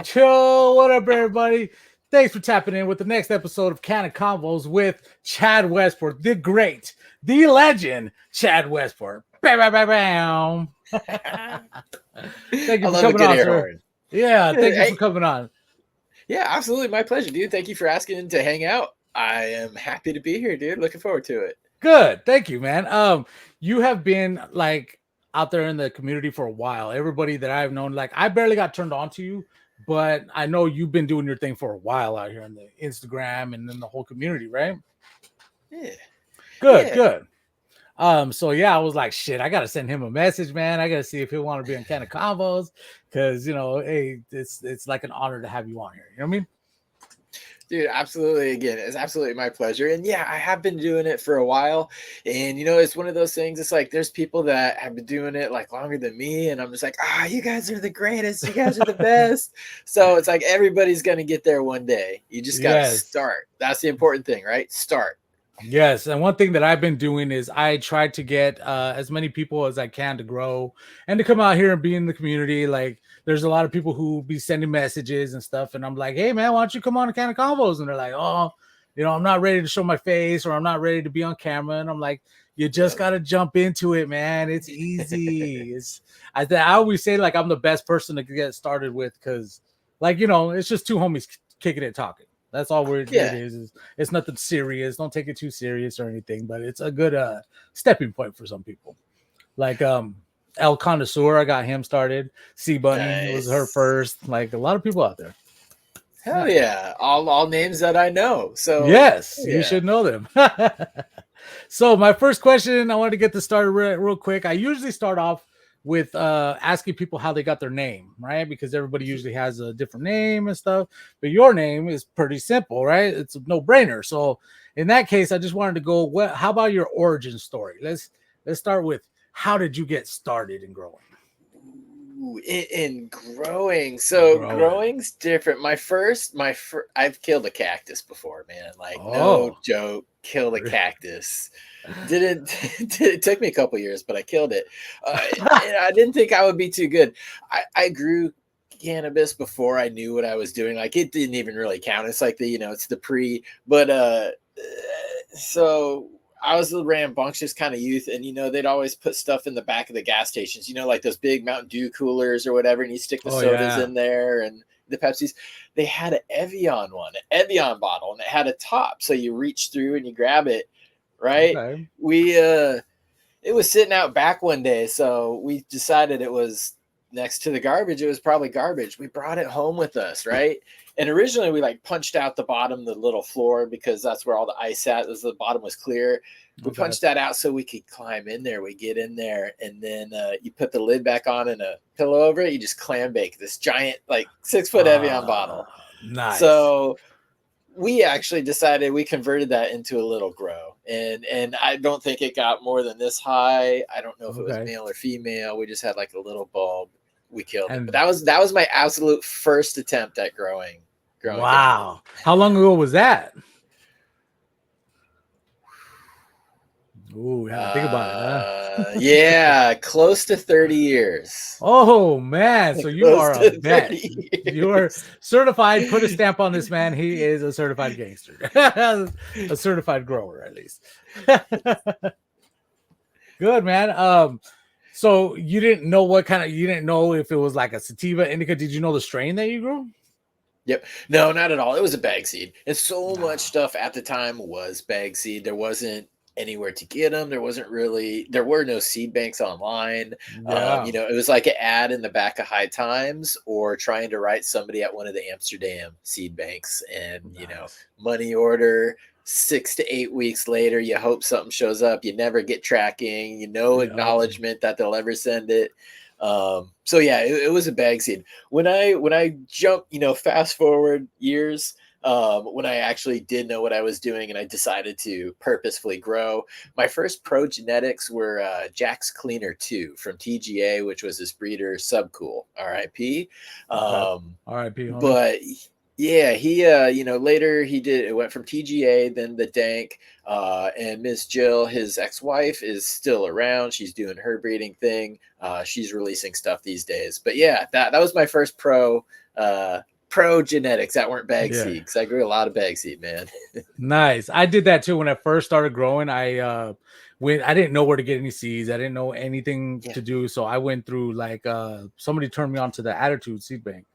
Yo, what up, everybody? Thanks for tapping in with the next episode of CannaConvos with Chad Westport, the great, the legend, Chad Westport. Bam, bam, bam, bam. Thank I you for love a coming good on, air sir. horn. Yeah, thank you for Hey, coming on. yeah, absolutely. My pleasure, dude. Thank you for asking to hang out. I am happy to be here, dude. Looking forward to it. Good, thank you, man. You have been like out there in the community for a while. Everybody that I've known, like I barely got turned on to you, but I know you've been doing your thing for a while out here in the Instagram and in the whole community, right? Yeah. Good, Yeah. good. So yeah, I was like, shit, I gotta send him a message, man. I gotta see if he'll want to be on Can of Combos, because hey, it's like an honor to have you on here. You know what I mean? Dude, absolutely. Again, it's absolutely my pleasure. And yeah, I have been doing it for a while. And it's one of those things. It's like there's people that have been doing it like longer than me. And I'm just like, you guys are the greatest. You guys are the best. So it's like everybody's gonna get there one day. You just gotta Yes. start. That's the important thing, right? Start. Yes, and one thing that I've been doing is I try to get as many people as I can to grow and to come out here and be in the community. Like, there's a lot of people who be sending messages and stuff, and I'm like, "Hey, man, why don't you come on a Can of Combos?" And they're like, "Oh, I'm not ready to show my face, or I'm not ready to be on camera." And I'm like, "You just Yep. gotta jump into it, man. It's easy." I always say like I'm the best person to get started with because, like, it's just two homies kicking it, talking. That's all it Yeah. is. It's nothing serious. Don't take it too serious or anything, but it's a good stepping point for some people. Like El Connoisseur, I got him started. C Bunny was her Nice. first. Like a lot of people out there. Hell Yeah. yeah. All names that I know. So Yes, you yeah. should know them. So my first question, I wanted to get this started real quick. I usually start off with asking people how they got their name, right? Because everybody usually has a different name and stuff. But your name is pretty simple, right? It's a no-brainer. So in that case, I just wanted to go, how about your origin story? Let's start with how did you get started in growing? Ooh, in growing. So Growing. growing's different. My first I've killed a cactus before, man. Like no Oh. joke, killed a cactus. Didn't it took me a couple years, but I killed it. And I didn't think I would be too good. I grew cannabis before I knew what I was doing. Like it didn't even really count. It's like it's the pre, but so I was a rambunctious kind of youth, and they'd always put stuff in the back of the gas stations, like those big Mountain Dew coolers or whatever, and you stick the Oh sodas yeah. in there and the Pepsis. They had an Evian bottle, and it had a top, so you reach through and you grab it, right? Okay. We It was sitting out back one day, so we decided it was next to the garbage. It was probably garbage. We brought it home with us, right? And originally we like punched out the bottom, the little floor, because that's where all the ice at. The bottom was clear. We Okay. punched that out so we could climb in there. We get in there, and then you put the lid back on and a pillow over it. You just clam bake this giant, like 6 foot Evian bottle. Nice. So we actually decided we converted that into a little grow, and I don't think it got more than this high. I don't know if it was Okay. male or female. We just had like a little bulb. We killed it, but And that was my absolute first attempt at growing cannabis. wow. How long ago was that? Ooh, had to think about it, huh? Yeah, close to 30 years. Oh man, so you Close are a to vet. 30 You are years. certified. Put a stamp on this man. He is a certified gangster, a certified grower at least. Good man. So you didn't know if it was like a sativa indica. Did you know the strain that you grew? Yep. No, not at all. It was a bag seed. And so much Ah, stuff at the time was bag seed. There wasn't anywhere to get them. There were no seed banks online. yeah. It was like an ad in the back of High Times or trying to write somebody at one of the Amsterdam seed banks and, Nice. money order. 6 to 8 weeks later, you hope something shows up. You never get tracking, Yeah. acknowledgement that they'll ever send it. So yeah, it was a bag seed when I jump, fast forward years, when I actually did know what I was doing and I decided to purposefully grow. My first pro genetics were Jack's Cleaner 2 from TGA, which was his breeder Subcool, RIP. Okay. Um, R.I.P. homie. but Yeah, he later he did it went from TGA, then the Dank, and Miss Jill, his ex-wife, is still around. She's doing her breeding thing. She's releasing stuff these days. But yeah, that was my first pro genetics that weren't bag Yeah. seed, because I grew a lot of bag seed, man. Nice. I did that too when I first started growing. I didn't know where to get any seeds. I didn't know anything Yeah, to do. So I went through like somebody turned me on to the Attitude Seed Bank.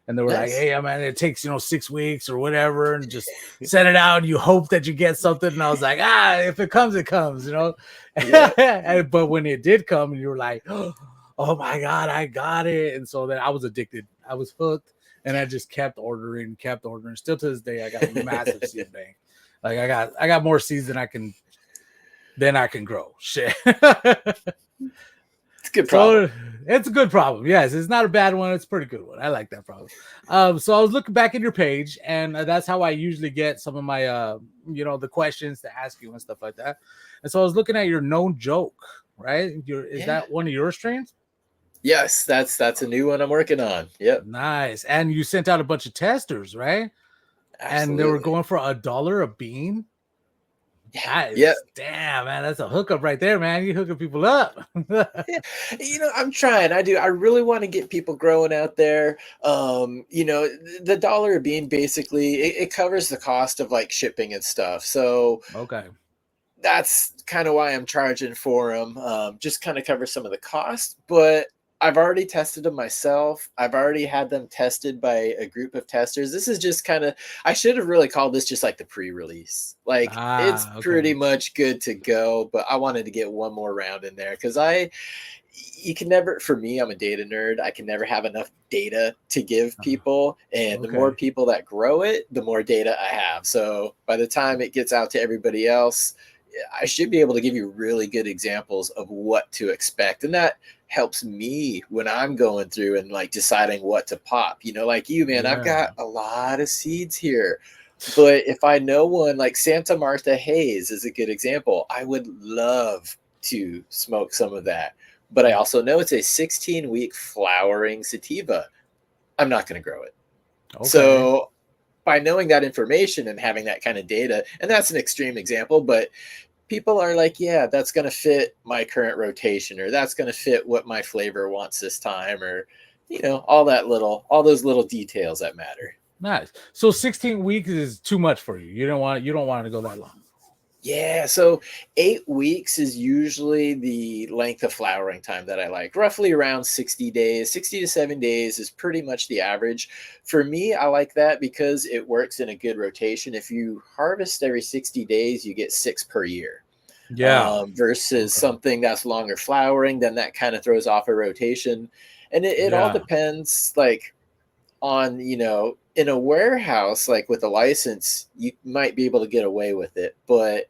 And they were like, nice. "Hey, man, it takes 6 weeks or whatever, and just send it out. And you hope that you get something." And I was like, if it comes, it comes. Yeah, But when it did come, and you were like, "Oh my god, I got it!" And so then I was addicted. I was hooked, and I just kept ordering, kept ordering. Still to this day, I got a massive seed bank. Like I got more seeds than I can grow. Shit. it's a good problem. So it's a good problem. Yes, it's not a bad one. It's a pretty good one. I like that problem. So I was looking back at your page, and that's how I usually get some of my, the questions to ask you and stuff like that. And so I was looking at your known joke, right? Is Yeah. that one of your strains? Yes, that's a new one I'm working on. Yep, Nice. And you sent out a bunch of testers, right? And they were absolutely. going for $1 a bean. Yeah, That yeah. is damn, man. That's a hookup right there, man. You hooking people up. Yeah, I'm trying. I do. I really want to get people growing out there. The dollar being basically it covers the cost of like shipping and stuff. So Okay. that's kind of why I'm charging for them. Just kind of cover some of the cost, but I've already tested them myself. I've already had them tested by a group of testers. This is just kind of, I should have really called this just like the pre-release. Like it's Okay. pretty much good to go, but I wanted to get one more round in there because you can never, for me, I'm a data nerd. I can never have enough data to give people. And the more Okay. people that grow it, the more data I have. So by the time it gets out to everybody else, I should be able to give you really good examples of what to expect. And that helps me when I'm going through and like deciding what to pop. Like you, man, I've Yeah. got a lot of seeds here. But if I know one like Santa Martha Hayes is a good example, I would love to smoke some of that. But I also know it's a 16-week flowering sativa. I'm not going to grow it. Okay. So by knowing that information and having that kind of data, and that's an extreme example, but people are like, yeah, that's going to fit my current rotation, or that's going to fit what my flavor wants this time, or, all those little details that matter. Nice. So 16 weeks is too much for you. You don't want to go that long. Yeah, so 8 weeks is usually the length of flowering time that I like. Roughly around 60 days, 60 to 7 days is pretty much the average. For me, I like that because it works in a good rotation. If you harvest every 60 days, you get six per year. Yeah. Versus Okay. something that's longer flowering, then that kind of throws off a rotation. And it all Yeah. depends, like, on, in a warehouse, like with a license, you might be able to get away with it. But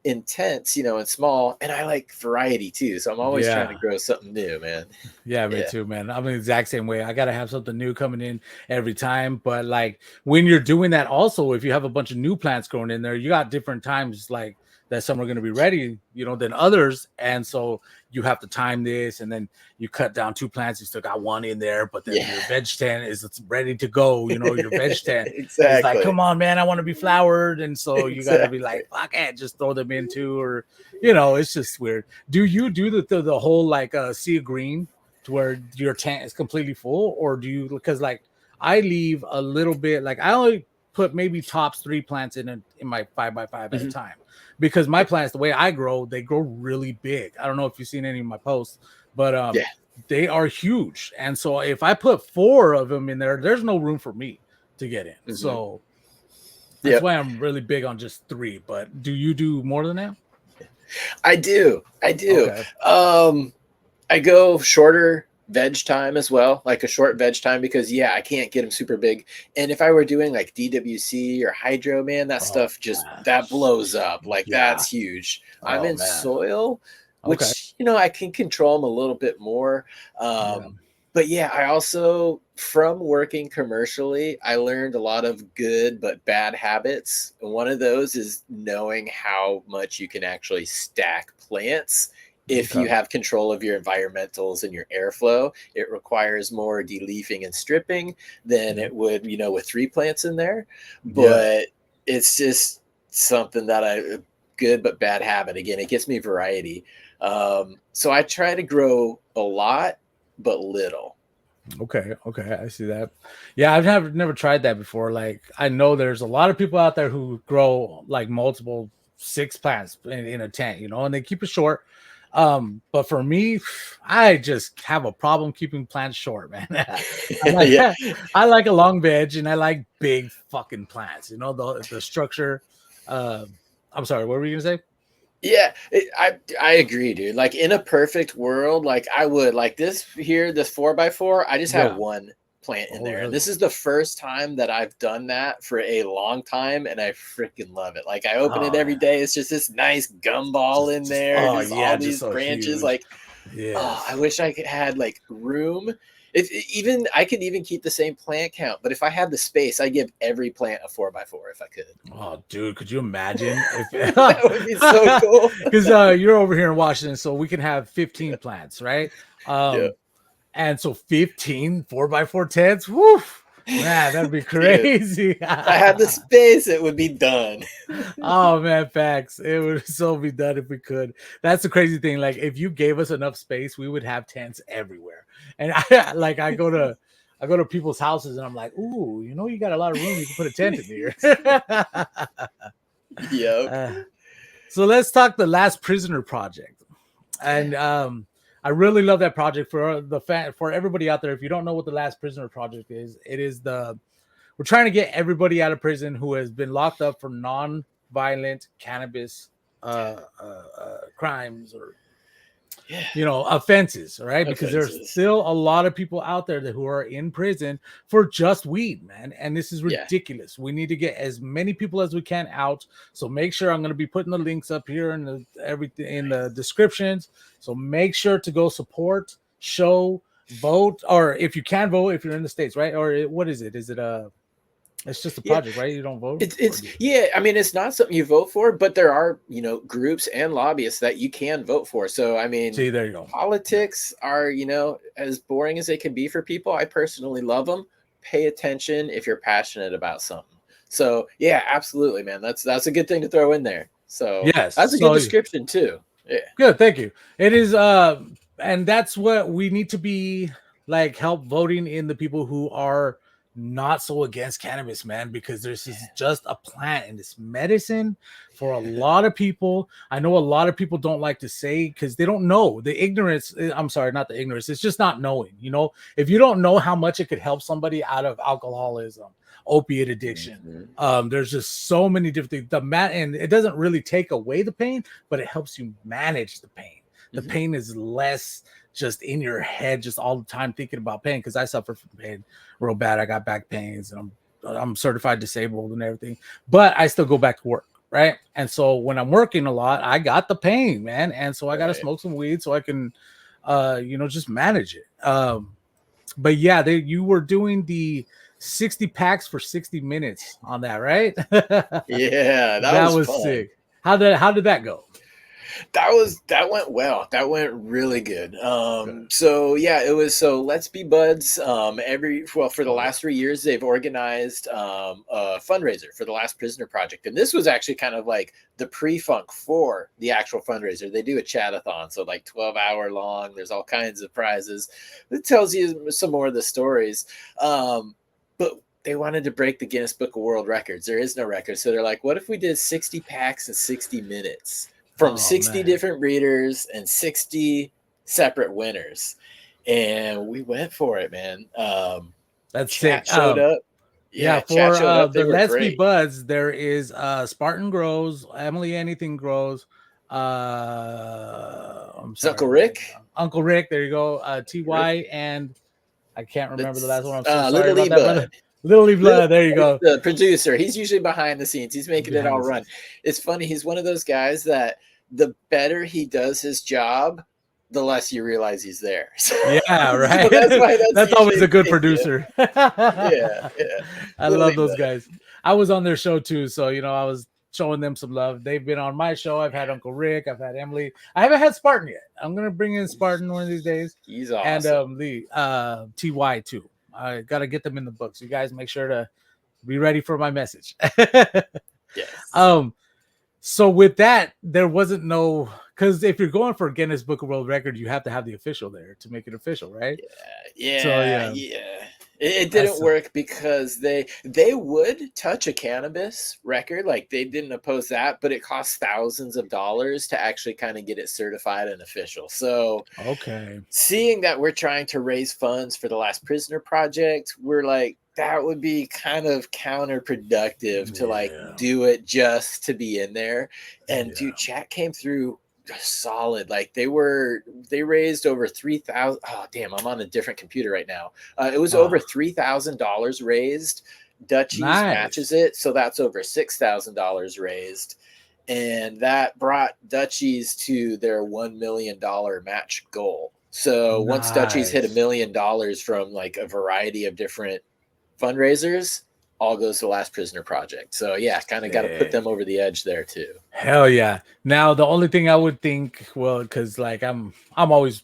intense, and small, and I like variety too. So I'm always trying to Yeah. grow something new, man. Yeah, me Yeah. too, man. I'm the exact same way. I gotta have something new coming in every time. But like when you're doing that, also, if you have a bunch of new plants growing in there, you got different times like that some are gonna be ready, than others. And so you have to time this, and then you cut down two plants, you still got one in there, but then Yeah. your veg tent is it's ready to go. Your veg tent is like, Exactly. come on, man, I want to be flowered. And so you gotta be Exactly. like, fuck it, just throw them into, or it's just weird. Do you do the whole like sea of green to where your tank is completely full, or do you, because like I leave a little bit, like I only put maybe tops three plants in my 5x5 at a Mhm. time, because my Yep. plants, the way I grow, they grow really big. I don't know if you've seen any of my posts, but Yeah. they are huge. And so if I put four of them in there, there's no room for me to get in. Mhm. So that's Yep. why I'm really big on just three. But do you do more than that? I do. I do. Okay. Um, I go shorter veg time as well, like a short veg time, because yeah, I can't get them super big. And if I were doing like DWC or hydro, man, that Oh, stuff just that blows up. Like yeah. that's huge. I'm Oh in man. soil, Okay. which I can control them a little bit more. Yeah. But yeah, I also, from working commercially, I learned a lot of good but bad habits. And one of those is knowing how much you can actually stack plants If you Okay. have control of your environmentals and your airflow, it requires more deleafing and stripping than Mhm. it would, with 3 plants in there. Yeah. But it's just something that I good but bad habit. Again, it gives me variety. So I try to grow a lot, but little. Okay. Okay. I see that. Yeah, I've never tried that before. Like, I know there's a lot of people out there who grow like multiple six plants in a tent, and they keep it short. But for me, I just have a problem keeping plants short, man. I like Yeah. I like a long veg, and I like big fucking plants. The structure. Uh, I'm sorry. What were you gonna say? Yeah, I agree, dude. Like in a perfect world, like I would like this here, this 4x4. I just have Yeah. one plant in Oh, there, and really? this is the first time that I've done that for a long time, and I freaking love it. Like I open it Oh, every yeah. day. It's just this nice gumball in Just there, oh just all yeah, just these so branches. huge. Like, oh, I Yes. wish I could had like room. If even I could even keep the same plant count, but if I had the space, I'd give every plant a 4x4 if I could. Oh, dude, could you imagine if That would be so cool. because you're over here in Washington, so we can have 15 plants, right? Yeah, Um, and so 15 4x4 tents, woof, man, that'd be dude. crazy. If I had the space, it would be done. Oh man, facts. It would so be done if we could. That's the crazy thing. Like, if you gave us enough space, we would have tents everywhere. And I go to people's houses and I'm like, ooh, you got a lot of room. You can put a tent in here. Yep. Uh, so let's talk the Last Prisoner project. And I really love that project for everybody out there. If you don't know what the Last Prisoner project is, it is we're trying to get everybody out of prison who has been locked up for non-violent cannabis crimes or Yeah. offenses, right? Because there's Offenses. still a lot of people out there who are in prison for just weed, man, and this is Yeah. ridiculous. We need to get as many people as we can out. So make sure I'm going to be putting the links up here in everything in the descriptions. So make sure to go support, show, vote, or if you can vote, if you're in the States, right? Or what is it? Is it it's just a Yeah. project, right? You don't vote, It's yeah, I mean it's not something you vote for, but there are, groups and lobbyists that you can vote for. So I mean, see, there you go. Yeah. politics are, as boring as they can be for people. I personally love them. Pay attention if you're passionate about something. So yeah, absolutely, man. That's a good thing to throw in there. So Yes. that's a good So description too. Yeah. good, thank you. It is and that's what we need to be like, help voting in the people who are not so against cannabis, man, because this is just a plant and it's medicine for a lot of people. I know a lot of people don't like to say because they don't know the ignorance. I'm sorry, not the ignorance, it's just not knowing. If you don't know how much it could help somebody out of alcoholism, opiate addiction, Mhm. there's just so many different things. And it doesn't really take away the pain, but it helps you manage the pain. The Mhm. pain is less just in your head, just all the time thinking about pain. Because I suffer from pain real bad. I got back pains, and I'm certified disabled and everything, but I still go back to work, right? And so when I'm working a lot, I got the pain, man, and so I got to Right. smoke some weed so I can, just manage it. But yeah, you were doing the 60 packs for 60 minutes on that, right? Yeah, that That was was fun. sick. How did that go? That went well. That went really good. Good. So yeah, it was so Let's Be Buds. For the Oh yeah. last 3 years, they've organized a fundraiser for the Last Prisoner Project, and this was actually kind of like the pre-funk for the actual fundraiser. They do a chatathon, so like 12-hour long. There's all kinds of prizes. It tells you some more of the stories. But they wanted to break the Guinness Book of World Records. There is no record, so they're like, "What if we did 60 packs in 60 minutes?" From Oh 60 man, different breeders and 60 separate winners. And we went for it, man. that's sick. Chat showed up. Yeah, Yeah, chat for showed up. They the were Let's Be great. Buds, there is Spartan Grows, Emily Anything Grows, I'm Is Uncle sorry, man, Rick? Uncle Rick, there you go, Rick? TY, and I can't remember the last one. That's I'm so sorry Little E about that, brother. Bud. Little Leaf Little Blood, there you He's go. the producer. He's usually behind the scenes. He's making it Behind all the run. scenes. It's funny. He's one of those guys that the better he does his job, the less you realize he's there. So, Yeah, so right. that's why that's That's always usually a the good case. Yeah, producer. yeah, yeah. I Little love E those Bud. guys. I was on their show too, so I was showing them some love. They've been on my show. I've had Uncle Rick. I've had Emily. I haven't had Spartan yet. I'm gonna bring in Spartan one of these days. He's awesome. And TY too. I gotta get them in the books. You guys make sure to be ready for my message. Yes. So with that, there wasn't no, because if you're going for Guinness Book of World Record, you have to have the official there to make it official, right? Yeah. It didn't work because they would touch a cannabis record, like they didn't oppose that, but it costs thousands of dollars to actually kind of get it certified and official. So okay, seeing that we're trying to raise funds for the Last Prisoner project, we're like, that would be kind of counterproductive to like do it just to be in there. And dude, chat came through solid. Like they raised over 3,000. Oh damn, I'm on a different computer right now. It was over $3,000 raised. Dutchies matches it, so that's over $6,000 raised, and that brought Dutchies to their $1 million match goal. So once Dutchies hit $1 million from like a variety of different fundraisers, all goes to the Last Prisoner project. So yeah, kind of got to put them over the edge there too. Hell yeah. Now the only thing I would think, well, because like I'm always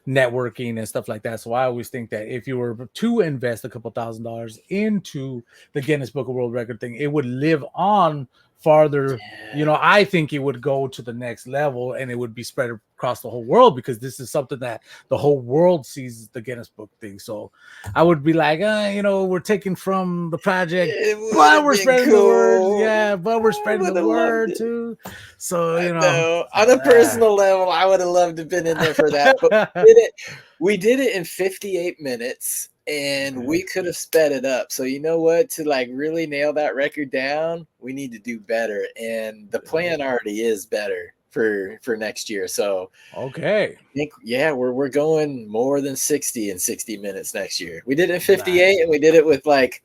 networking and stuff like that, so I always think that if you were to invest a couple $1,000s into the Guinness Book of World Record thing, it would live on farther. You know, I think it would go to the next level and it would be spread across the whole world, because this is something that the whole world sees, the Guinness Book thing. So I would be like, you know, we're taking from the project, but we're spreading the word. Yeah, but we're spreading the word too. So you know, on a personal level, I would have loved to have been in there for that. But we did it in 58 minutes. And we could have sped it up. So you know what? To like really nail that record down, we need to do better. And the plan already is better for next year. So okay, I think we're going more than 60 in 60 minutes next year. We did it in 58, and we did it with like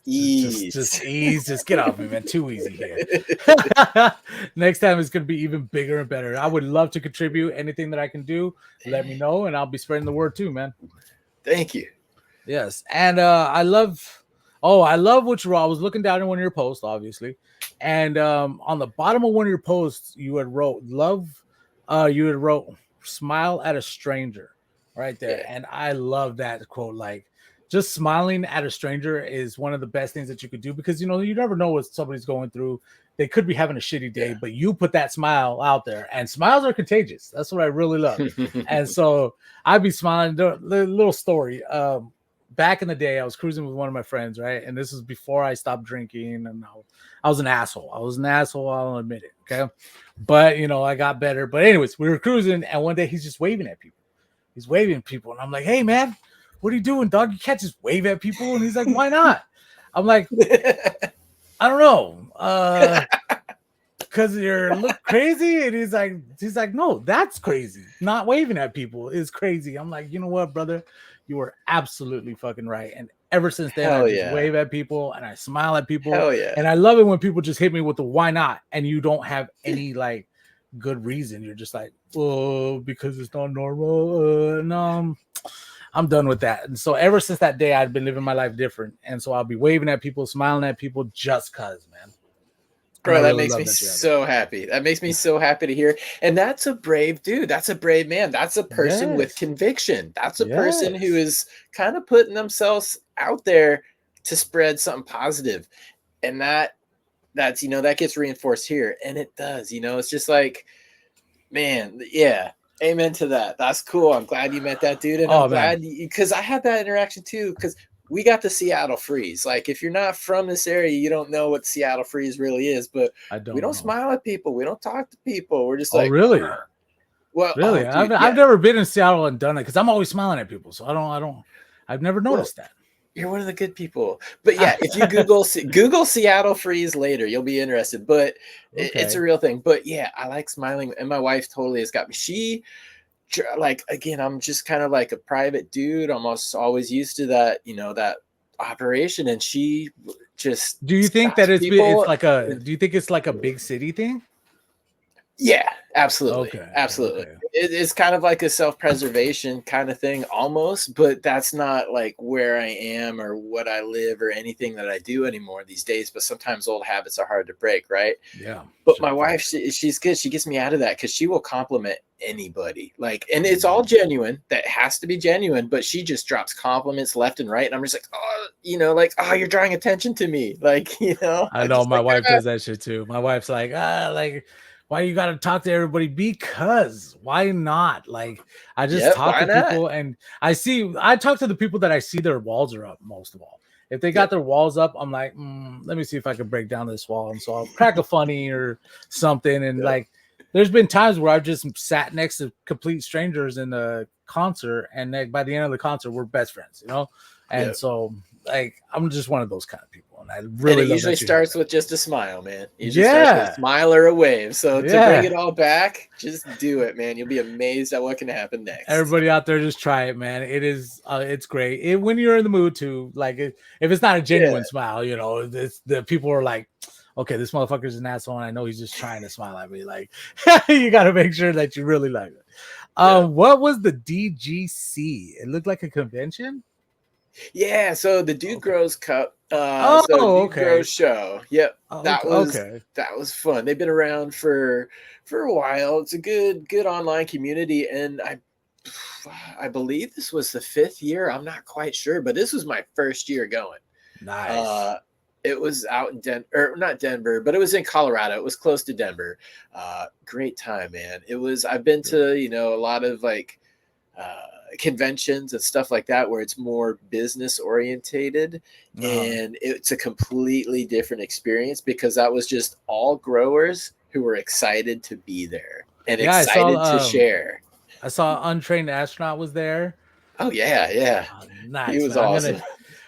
ease. Just ease. Just get off me, man. Too easy here. Next time it's gonna be even bigger and better. I would love to contribute. Anything that I can do, let me know, and I'll be spreading the word too, man. Thank you. Yes, and I love what you wrote. I was looking down at one of your posts, obviously, and on the bottom of one of your posts, you had wrote smile at a stranger, right there, and I love that quote. Like, just smiling at a stranger is one of the best things that you could do, because you know you never know what somebody's going through. They could be having a shitty day, but you put that smile out there, and smiles are contagious. That's what I really love. And so I'd be smiling. The little story. Back in the day, I was cruising with one of my friends, right? And this was before I stopped drinking, and I was an asshole. I'll admit it. Okay. But you know, I got better. But anyways, we were cruising, and one day he's just waving at people. He's waving at people, and I'm like, "Hey man, what are you doing, dog? You can't just wave at people." And he's like, "Why not?" I'm like, I don't know, because you look crazy. And he's like, no, that's crazy. Not waving at people is crazy. I'm like, you know what, brother, you were absolutely fucking right. And ever since then, I just wave at people and I smile at people. And I love it when people just hit me with the why not, and you don't have any like good reason. You're just like, oh, because it's not normal. No. I'm done with that. And so ever since that day, I've been living my life different. And so I'll be waving at people, smiling at people just cause, man. Bro, that makes me so happy. That makes me so happy to hear. And that's a brave dude. That's a brave man. That's a person with conviction. That's a person who is kind of putting themselves out there to spread something positive. And that's, you know, that gets reinforced here. And it does, you know, it's just like, man, yeah. Amen to that. That's cool. I'm glad you met that dude. And I'm glad because I had that interaction too, because we got the Seattle freeze. Like, if you're not from this area, you don't know what Seattle freeze really is, but we don't smile at people. We don't talk to people. We're just like, really? Well, really? Dude, I've never been in Seattle and done it, because I'm always smiling at people. So I've never noticed that. You're one of the good people. But yeah, if you Google Seattle freeze later, you'll be interested. But it's a real thing. But yeah, I like smiling. And my wife totally has got me. She, like, again, I'm just kind of like a private dude. I'm always used to that, you know, that operation. And she just. Do you think that do you think it's like a big city thing? Yeah, absolutely. Okay. Absolutely. Okay. It's kind of like a self-preservation kind of thing almost, but that's not like where I am or what I live or anything that I do anymore these days. But sometimes old habits are hard to break, right? Yeah. But my Sure. wife, she's good. She gets me out of that because she will compliment anybody. Like, and it's all Mm. genuine. That has to be genuine. But she just drops compliments left and right, and I'm just like, oh, like, oh, you're drawing attention to me. Like, I I know just my like, wife ah. does that shit too. My wife's like, why you gotta talk to everybody? Because why not? Like, I just Yep, talk why to not? people and I talk to the people that I see their walls are up most of all. If they got Yep. their walls up, I'm like, let me see if I can break down this wall. And so I'll crack a funny or something. And Yep. like, there's been times where I've just sat next to complete strangers in the concert, and like, by the end of the concert, we're best friends, you know? And Yep. so, like, I'm just one of those kind of people. And I And really it love usually that you have starts that. with just a smile, man. Usually starts with a Yeah. smile or a wave. So to bring Yeah. it all back, just do it, man. You'll be amazed at what can happen next. Everybody out there, just try it, man. It's great. When you're in the mood to like, if it's not a Yeah. genuine smile, it's the people are like, okay, this motherfucker's an asshole, and I know he's just trying to smile at me. Like, you got to make sure that you really like it. Yeah. What was the DGC? It looked like a convention. Yeah, so the Dude Okay. Grows Cup, so Oh, Dude okay. Grows Show. Yep, Oh, that okay. was Okay. that was fun. They've been around for a while. It's a good online community, and I believe this was the 5th year. I'm not quite sure, but this was my first year going. Nice. Uh, it was out in Denver, or not Denver, but it was in Colorado. It was close to Denver. Great time, man. It was. I've been Good. to a lot of like conventions and stuff like that where it's more business orientated, Uh-huh. and it's a completely different experience because that was just all growers who were excited to be there and Yeah, I saw. excited to share. I saw Untrained Astronaut was there. Oh yeah, yeah, he Nice, was man. awesome.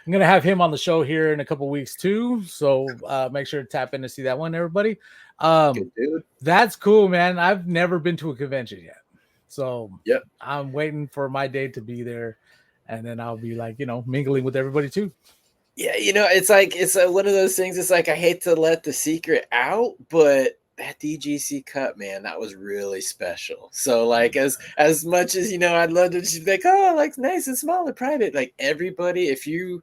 I'm gonna have him on the show here in a couple weeks too. So make sure to tap in to see that one, everybody. Good dude. That's cool, man. I've never been to a convention yet. So Yep. I'm waiting for my day to be there, and then I'll be like, mingling with everybody too. Yeah, it's one of those things. It's like I hate to let the secret out, but that DGC Cup, man, that was really special. So like as much as I'd love to just be like, oh, like nice and small and private. Like everybody, if you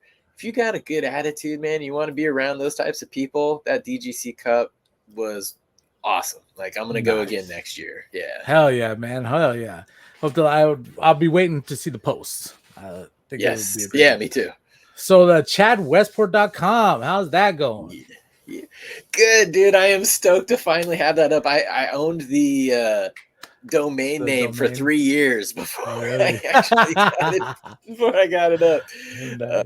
got a good attitude, man, you want to be around those types of people. That DGC Cup was awesome. Like I'm gonna go again Nice. next year. Yeah. Hell yeah, man. Hell yeah. Hope that I'll be waiting to see the posts. I think it would be a Yes. great Yeah. time. Me too. So the ChadWestport.com, how's that going? Yeah. Yeah. Good, dude. I am stoked to finally have that up. I owned the domain The name for domain. 3 years before I Really? actually got it up. Uh, Nice.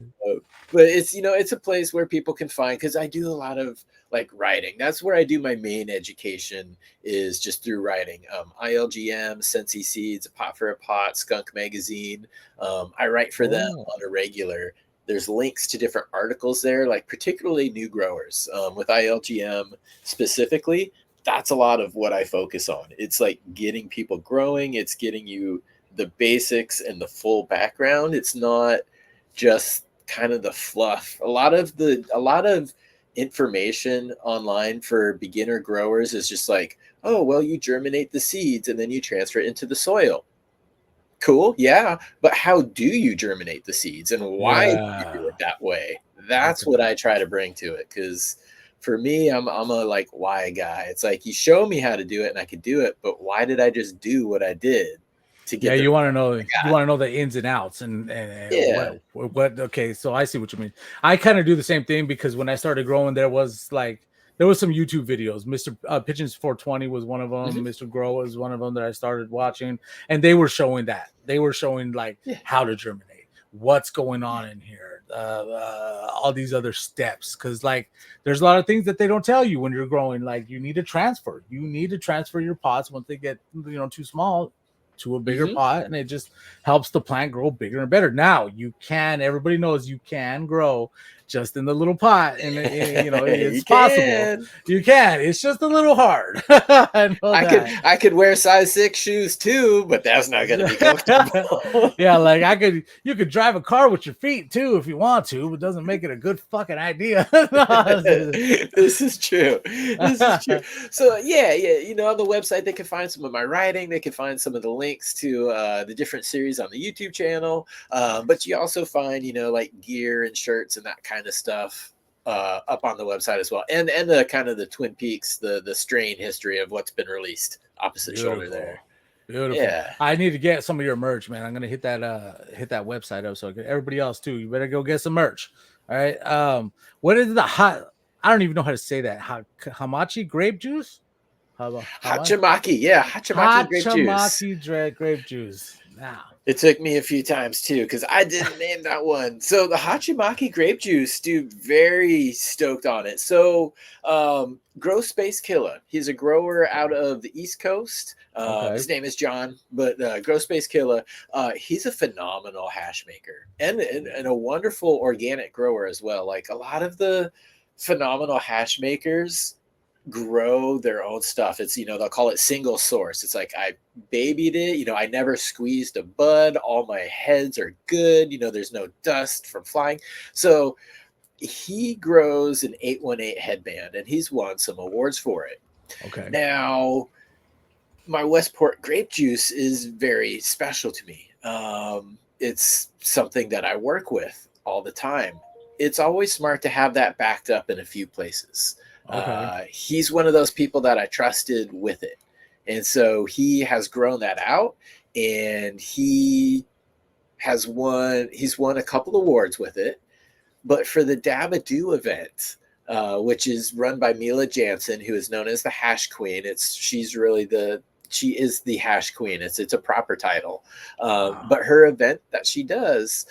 but it's a place where people can find, because I do a lot of like writing. That's where I do my main education, is just through writing. ILGM, Sensi Seeds, A Pot for a Pot, Skunk Magazine. I write for them Oh. on a regular. There's links to different articles there, like particularly new growers. With ILGM specifically, that's a lot of what I focus on. It's like getting people growing, it's getting you the basics and the full background. It's not just kind of the fluff. A lot of information online for beginner growers is just like, oh, well, you germinate the seeds and then you transfer it into the soil. Cool, yeah, but how do you germinate the seeds and why do you do Yeah. it that way? That's Okay. what I try to bring to it, because for me, I'm a like why guy. It's like you show me how to do it and I could do it, but why did I just do what I did to Yeah, get the you want to result know I you got? want to know the ins and outs and Yeah. what okay, so I see what you mean. I kind of do the same thing because when I started growing there was some YouTube videos. Mr. Pigeons 420 was one of them. Mhm. Mr. Grow was one of them that I started watching, and they were showing that. They were showing like Yeah. how to germinate, what's going Yeah. on in here, all these other steps, because like there's a lot of things that they don't tell you when you're growing. Like you need to transfer your pots once they get too small to a bigger Mhm. pot, and it just helps the plant grow bigger and better. Now everybody knows you can grow just in the little pot, and it's You possible. can. You can. It's just a little hard. I could wear size 6 shoes too, but that's not going to be comfortable. Yeah, like you could drive a car with your feet too if you want to, but doesn't make it a good fucking idea. This is true. This is true. So yeah, on the website they can find some of my writing. They can find some of the links to the different series on the YouTube channel. But you also find, like gear and shirts and that kind of stuff up on the website as well, and the kind of the Twin Peaks, the strain history of what's been released opposite shoulder there. Beautiful. Yeah, I need to get some of your merch, man. I'm gonna hit that website up, so everybody else too. You better go get some merch. All right. What is the hot? I don't even know how to say that. Hamachi grape juice. Hachimaki, yeah, Hachimaki grape juice. Now. It took me a few times too, because I didn't name that one. So the Hachimaki grape juice, dude, very stoked on it. So Grow Space Killer, he's a grower out of the East Coast. His name is John, but Grow Space Killer, he's a phenomenal hash maker and a wonderful organic grower as well. Like a lot of the phenomenal hash makers grow their own stuff. It's, they'll call it single source. It's like, I babied it, I never squeezed a bud, all my heads are good, there's no dust from flying. So he grows an 818 headband and he's won some awards for it. Okay. Now my Westport grape juice is very special to me. It's something that I work with all the time. It's always smart to have that backed up in a few places. He's one of those people that I trusted with it. And so he has grown that out, and he's won a couple awards with it. But for the Dabadoo event, which is run by Mila Jansen, who is known as the Hash Queen, she is the Hash Queen. It's a proper title. But her event that she does,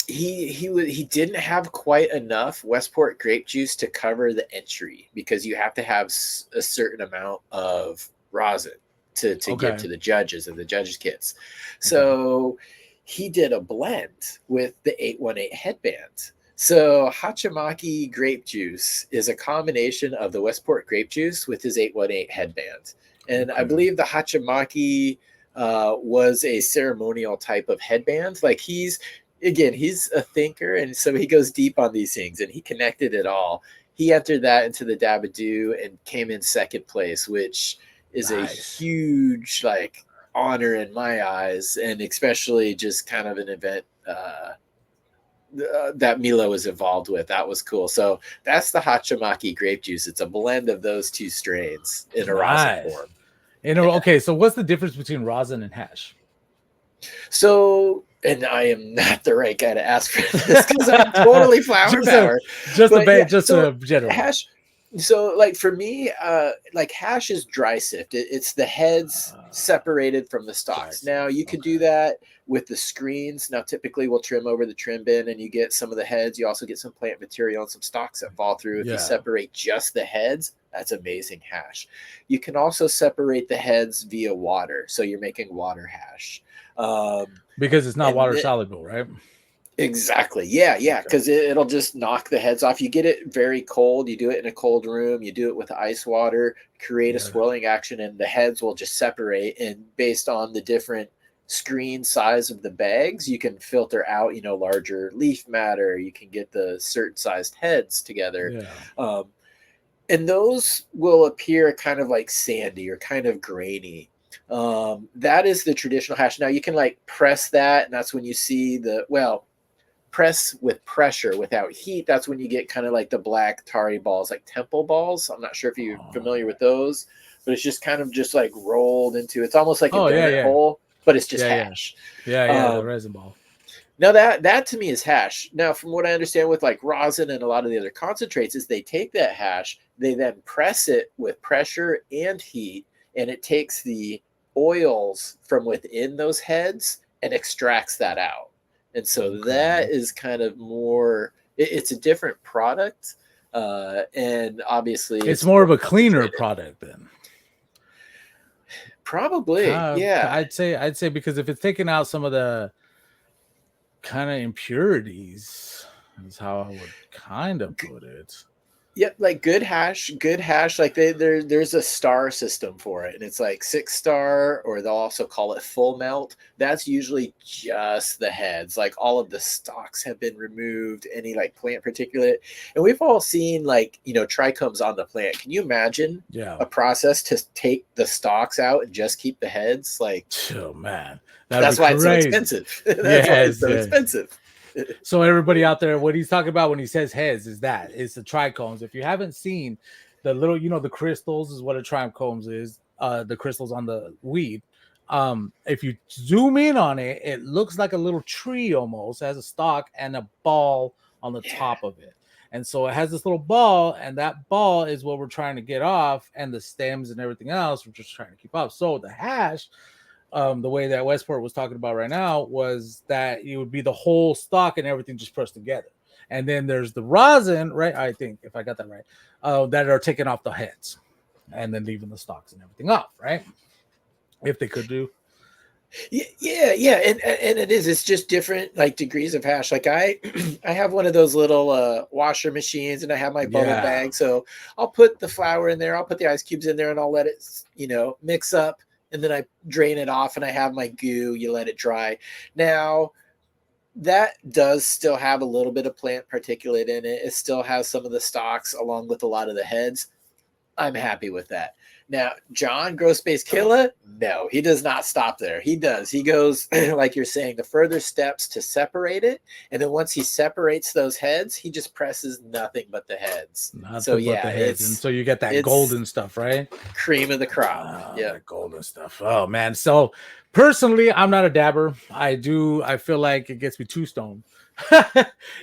he didn't have quite enough Westport grape juice to cover the entry, because you have to have a certain amount of rosin to get to the judges and the judges kits. So he did a blend with the 818 headband. So Hachimaki grape juice is a combination of the Westport grape juice with his 818 headband. And I believe the Hachimaki was a ceremonial type of headband. Like he's a thinker, and so he goes deep on these things, and he connected it all. He entered that into the Dabadoo and came in second place, which is a huge honor in my eyes, and especially just kind of an event that Milo was involved with. That was cool. So that's the Hachimaki grape juice. It's a blend of those two strains in a rosin form. Okay, so what's the difference between rosin and hash? So, and I am not the right guy to ask for this because I'm totally flower power. Just a general hash. So, for me, hash is dry sift. It's the heads separated from the stalks. Now, you could do that with the screens. Now, typically, we'll trim over the trim bin, and you get some of the heads. You also get some plant material and some stalks that fall through. If you separate just the heads, that's amazing hash. You can also separate the heads via water. So, you're making water hash. Because it's not water soluble, right? Exactly. Yeah. Because it'll just knock the heads off. You get it very cold. You do it in a cold room. You do it with ice water, create a swirling action, and the heads will just separate. And based on the different screen size of the bags, you can filter out, larger leaf matter. You can get the certain sized heads together. Yeah. And those will appear kind of like sandy or kind of grainy. That is the traditional hash. Now you can press that, and that's when you see press with pressure without heat. That's when you get kind of the black tarry balls, like temple balls. I'm not sure if you're familiar with those, but it's just kind of just rolled into, it's almost like a donut hole, but it's just hash. The resin ball. Now that to me is hash. Now, from what I understand with rosin and a lot of the other concentrates, is they take that hash, they then press it with pressure and heat, and it takes the oils from within those heads and extracts that out. And so that is kind of more, it's a different product. And obviously it's more of a cleaner product then. Probably. Yeah. I'd say because if it's taking out some of the kind of impurities. Is how I would kind of put it. Yep, like good hash, like there's a star system for it, and it's like 6 star, or they'll also call it full melt. That's usually just the heads, like all of the stalks have been removed, any like plant particulate. And we've all seen like, trichomes on the plant. Can you imagine a process to take the stalks out and just keep the heads? Like, oh man, that's why it's so expensive. That's why it's so expensive. So everybody out there, what he's talking about when he says heads is that it's the trichomes. If you haven't seen the little, the crystals is what a trichomes is. The crystals on the weed. If you zoom in on it, it looks like a little tree almost. It has a stalk and a ball on the top of it. And so it has this little ball, and that ball is what we're trying to get off, and the stems and everything else we're just trying to keep up. So the hash, the way that Westport was talking about right now, was that it would be the whole stock and everything just pressed together. And then there's the rosin, right? I think if I got that right, that are taking off the heads and then leaving the stalks and everything off, right? If they could do. Yeah, and it's just different like degrees of hash. Like I have one of those little washer machines, and I have my bubble bag, so I'll put the flour in there, I'll put the ice cubes in there, and I'll let it mix up, and then I drain it off, and I have my goo. You let it dry. Now that does still have a little bit of plant particulate in it. It still has some of the stalks along with a lot of the heads. I'm happy with that. Now, John, Grow Space Killer, no, he does not stop there. He goes, like you're saying, the further steps to separate it. And then once he separates those heads, he just presses nothing but the heads. And so you get that golden stuff, right? Cream of the crop. Yeah, golden stuff. Oh man. So personally, I'm not a dabber. I feel like it gets me too stoned.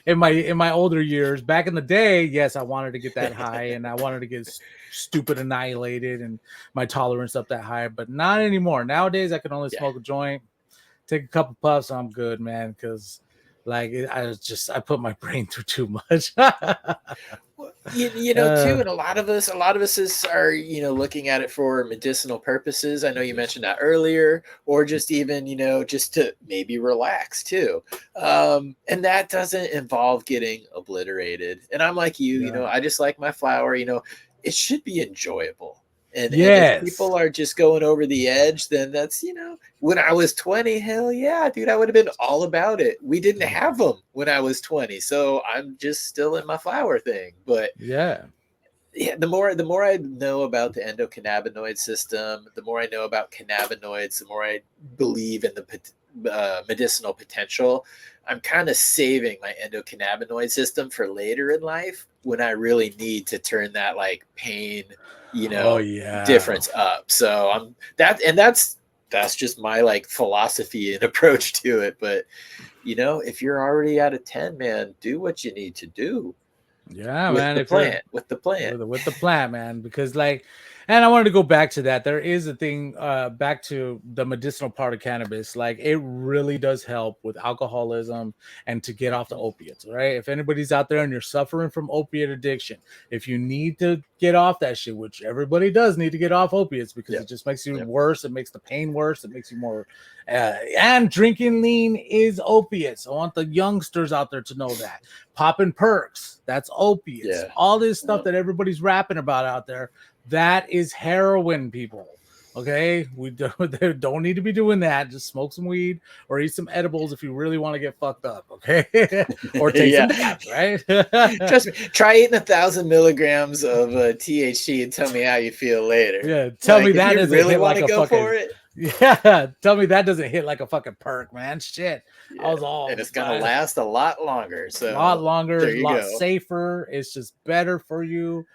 in my older years, back in the day, yes, I wanted to get that high, and I wanted to get stupid annihilated and my tolerance up that high, but not anymore. Nowadays I can only smoke a joint, take a couple puffs, I'm good, man, because like I put my brain through too much. Too, and a lot of us are looking at it for medicinal purposes. I know you mentioned that earlier, or just even just to maybe relax too, and that doesn't involve getting obliterated. And I'm like you, I just like my flower. It should be enjoyable. And if people are just going over the edge, then that's, when I was 20, hell yeah, dude, I would have been all about it. We didn't have them when I was 20. So I'm just still in my flower thing. But yeah, the more I know about the endocannabinoid system, the more I know about cannabinoids, the more I believe in the medicinal potential. I'm kind of saving my endocannabinoid system for later in life when I really need to turn that like pain, difference up. So that's just my like philosophy and approach to it. But if you're already at a 10, man, do what you need to do. Yeah, with man. With the plant, man, because and I wanted to go back to that. There is a thing back to the medicinal part of cannabis. Like it really does help with alcoholism and to get off the opiates, right? If anybody's out there and you're suffering from opiate addiction, if you need to get off that shit, which everybody does need to get off opiates because it just makes you worse. It makes the pain worse. It makes you more. And drinking lean is opiates. I want the youngsters out there to know that. Popping perks, that's opiates. All this stuff that everybody's rapping about out there, that is heroin, people. Okay, we don't need to be doing that. Just smoke some weed or eat some edibles if you really want to get fucked up. Okay, or take some dabs, right? Trust me. Try eating 1,000 milligrams of THC and tell me how you feel later. Yeah, tell me that doesn't really want to go for it. Yeah, tell me that doesn't hit like a fucking perk, man. Shit, I was all, and it's gonna last a lot longer. So a lot safer. It's just better for you.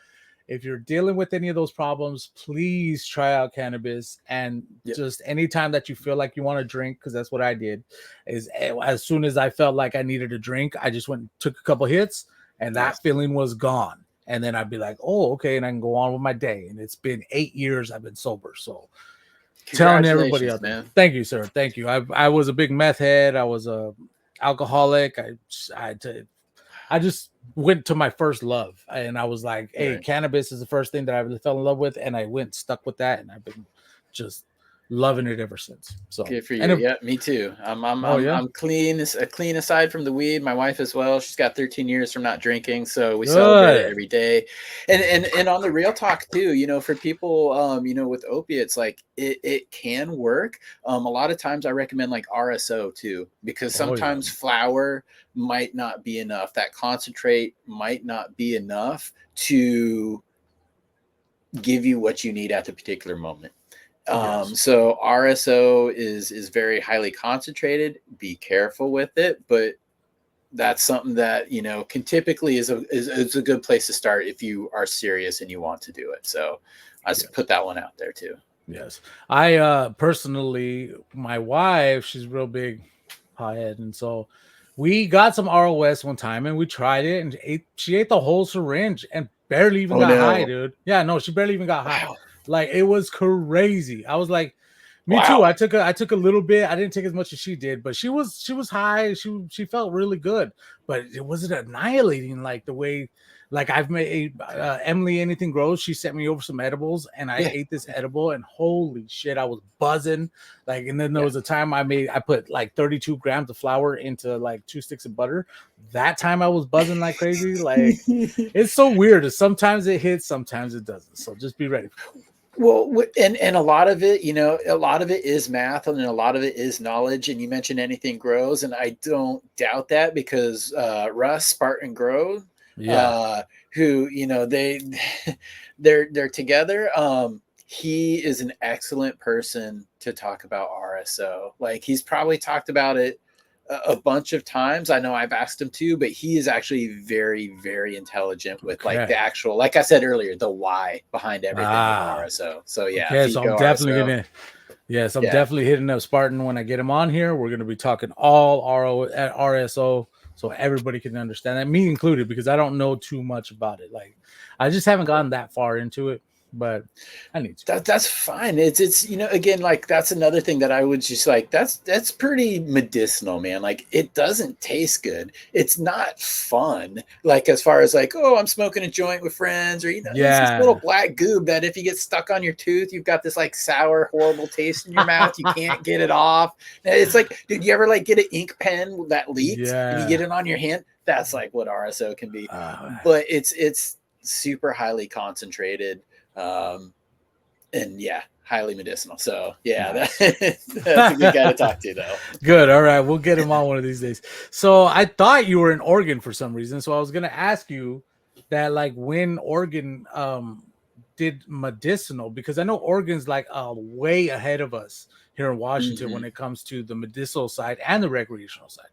If you're dealing with any of those problems, please try out cannabis. And just anytime that you feel like you want to drink, because that's what I did, is as soon as I felt like I needed a drink, I just went and took a couple hits, and that feeling was gone. And then I'd be like, oh, okay, and I can go on with my day. And it's been 8 years I've been sober, so. Telling everybody out there, thank you, sir. Thank you. I was a big meth head. I was a alcoholic. I just went to my first love, and I was like, hey, cannabis is the first thing that I really fell in love with, and I stuck with that, and I've been just loving it ever since. So, Good for and you. if, Yeah, me too. oh yeah, I'm clean. Clean aside from the weed. My wife as well. She's got 13 years from not drinking, so we celebrate it good. every day. And on the real talk too, you know, for people, you know, with opiates, like it can work. A lot of times I recommend like RSO too, because Oh yeah, sometimes flour might not be enough. That concentrate might not be enough to give you what you need at the particular moment. yes. So RSO is very highly concentrated. Be careful with it, but that's something that you know can typically is a good place to start if you are serious and you want to do it. So I just Yes. put that one out there too. Yes. I personally, my wife, she's real big pothead, and so we got some ROS one time and we tried it, and she ate the whole syringe and barely even Oh got high, no! dude. Yeah, no, she barely even got high. Wow! Like it was crazy. I was like, me too. Wow! I took a little bit. I didn't take as much as she did, but she was high. She felt really good, but it wasn't annihilating like the way like I've made Emily anything grows. She sent me over some edibles, and I Yeah, ate this edible, and holy shit, I was buzzing. Like, and then there yeah. was a time I put like 32 grams of flour into like 2 sticks of butter. That time I was buzzing like crazy. Like, it's so weird. Sometimes it hits, sometimes it doesn't. So just be ready. Well, and a lot of it, you know, a lot of it is math, and a lot of it is knowledge. And you mentioned anything grows, and I don't doubt that because Russ Spartan Grow, Yeah. uh, who you know they're together. He is an excellent person to talk about RSO. Like he's probably talked about it a bunch of times. I know I've asked him to, but he is actually very, very intelligent with like the Okay. actual, like I said earlier, the why behind everything with Ah. RSO. So yeah, Okay. So I'm Vico definitely RSO. gonna. Yes, I'm Yeah. definitely hitting up Spartan when I get him on here. We're gonna be talking all RO at RSO, so everybody can understand that, me included, because I don't know too much about it. Like, I just haven't gotten that far into it, but I need to. That's fine. It's you know again like that's another thing that I would just like that's pretty medicinal, man. Like it doesn't taste good. It's not fun. Like as far as like oh I'm smoking a joint with friends or you know it's this little Yeah. black goob that if you get stuck on your tooth you've got this like sour horrible taste in your mouth. You can't get it off. It's like dude you ever like get an ink pen that leaks and you get Yeah. it on your hand? That's like what RSO can be, Uh, but it's super highly concentrated. Um, and yeah, highly medicinal. So yeah, nice. that's a good guy to talk to, though. Good. All right, we'll get him on one of these days. So I thought you were in Oregon for some reason, so I was gonna ask you that, like, when Oregon did medicinal, because I know Oregon's like way ahead of us here in Washington when Hmm. it comes to the medicinal side and the recreational side.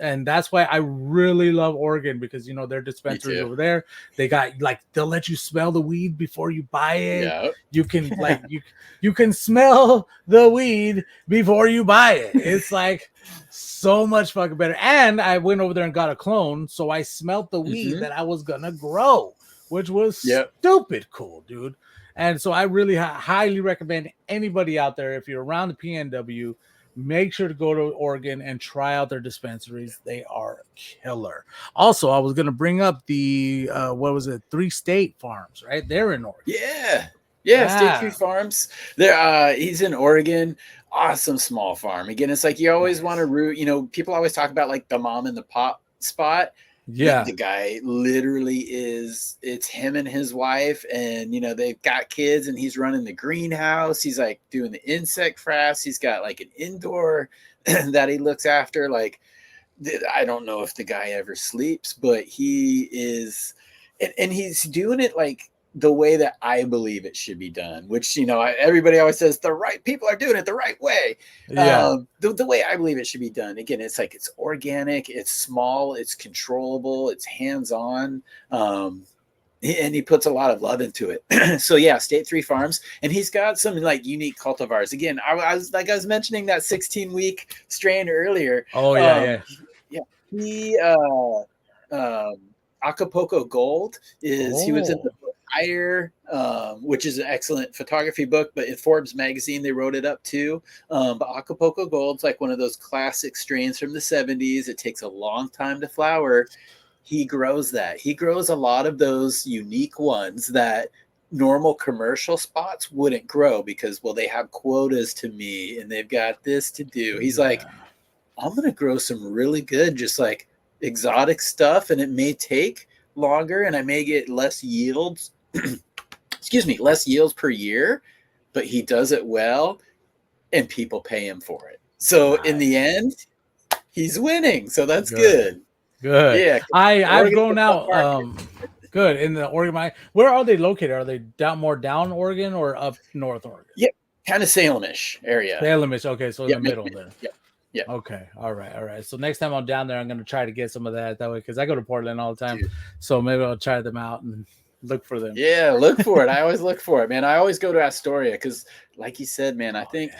And that's why I really love Oregon, because you know their Me dispensaries too. over there, they got like they'll let you smell the weed before you buy it. Yeah. You can like you can smell the weed before you buy it. It's like so much fucking better. And I went over there and got a clone, so I smelt the weed Hmm. that I was gonna grow, which was Yep. stupid cool, dude. And so I really highly recommend anybody out there, if you're around the PNW, make sure to go to Oregon and try out their dispensaries. They are killer. Also, I was going to bring up the what was it, 3 State Farms, right? They're in Oregon. Yeah. Yeah. State Tree Yeah, Farms. There. He's in Oregon. Awesome small farm. Again, it's like you always want to nice. root. You know, people always talk about like the mom and the pop spot. The Yeah, guy literally is it's him and his wife and you know they've got kids and he's running the greenhouse, he's like doing the insect frass, he's got like an indoor that he looks after. Like I don't know if the guy ever sleeps, but he is, and he's doing it like the way that I believe it should be done, which, you know, everybody always says the right people are doing it the right way. yeah. The way I believe it should be done. Again, it's like it's organic, it's small, it's controllable, it's hands on. And he puts a lot of love into it. So yeah, State Three Farms, and he's got some like unique cultivars. Again, I was mentioning that 16-week strain earlier. Oh yeah, Um, yeah. yeah, he um, Acapulco Gold is he was in the Oh, book Higher, which is an excellent photography book, but in Forbes magazine they wrote it up too. But Acapulco Gold's like one of those classic strains from the 70s. It takes a long time to flower. He grows that. He grows a lot of those unique ones that normal commercial spots wouldn't grow because, well, they have quotas to meet and they've got this to do. He's like, Yeah. I'm going to grow some really good, just like exotic stuff. And it may take longer and I may get less yields, excuse me, less yields per year, but he does it well and people pay him for it. So in the Nice. end, he's winning. So that's Good. good. Good. Yeah. I've Oregon's grown a fun out. market. Good in the Oregon mine. Where are they located? Are they down Oregon or up north Oregon? Yep. Kind of Salem-ish area. Salem-ish. Okay, so in Yeah. the middle there. Yep. Yeah. Okay. All right. So next time I'm down there, I'm gonna try to get some of that way because I go to Portland all the time. Dude. So maybe I'll try them out and look for them. Yeah, look for it. I always look for it, man. I always go to Astoria because, like you said, man, I think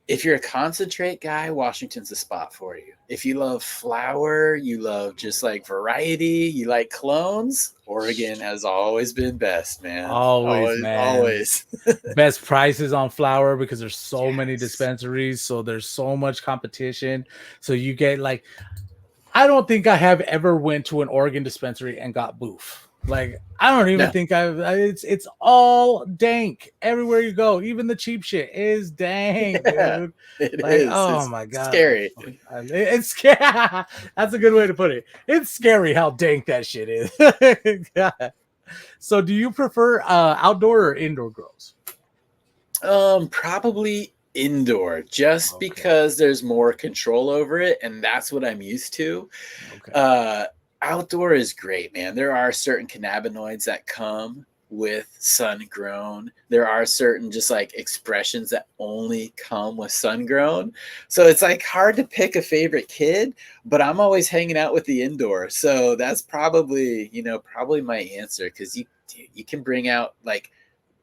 if you're a concentrate guy, Washington's the spot for you. If you love flower, you love just like variety, you like clones, Oregon has always been best, man. Always, man. Always. Best prices on flour because there's so many Yes. dispensaries, so there's so much competition. So you get like, I don't think I have ever went to an Oregon dispensary and got boof. Like I don't even think it's all dank everywhere you go. Even the cheap shit is dank, dude. It Like, is. oh It's my god, scary. It's scary. That's a good way to put it. It's scary how dank that shit is. So, do you prefer outdoor or indoor grows? Probably indoor, just because there's more control over it, and that's what I'm used to. Okay. Outdoor is great, man. There are certain cannabinoids that come with sun grown. There are certain just like expressions that only come with sun grown. So it's like hard to pick a favorite kid, but I'm always hanging out with the indoor. So that's probably, probably my answer because you can bring out like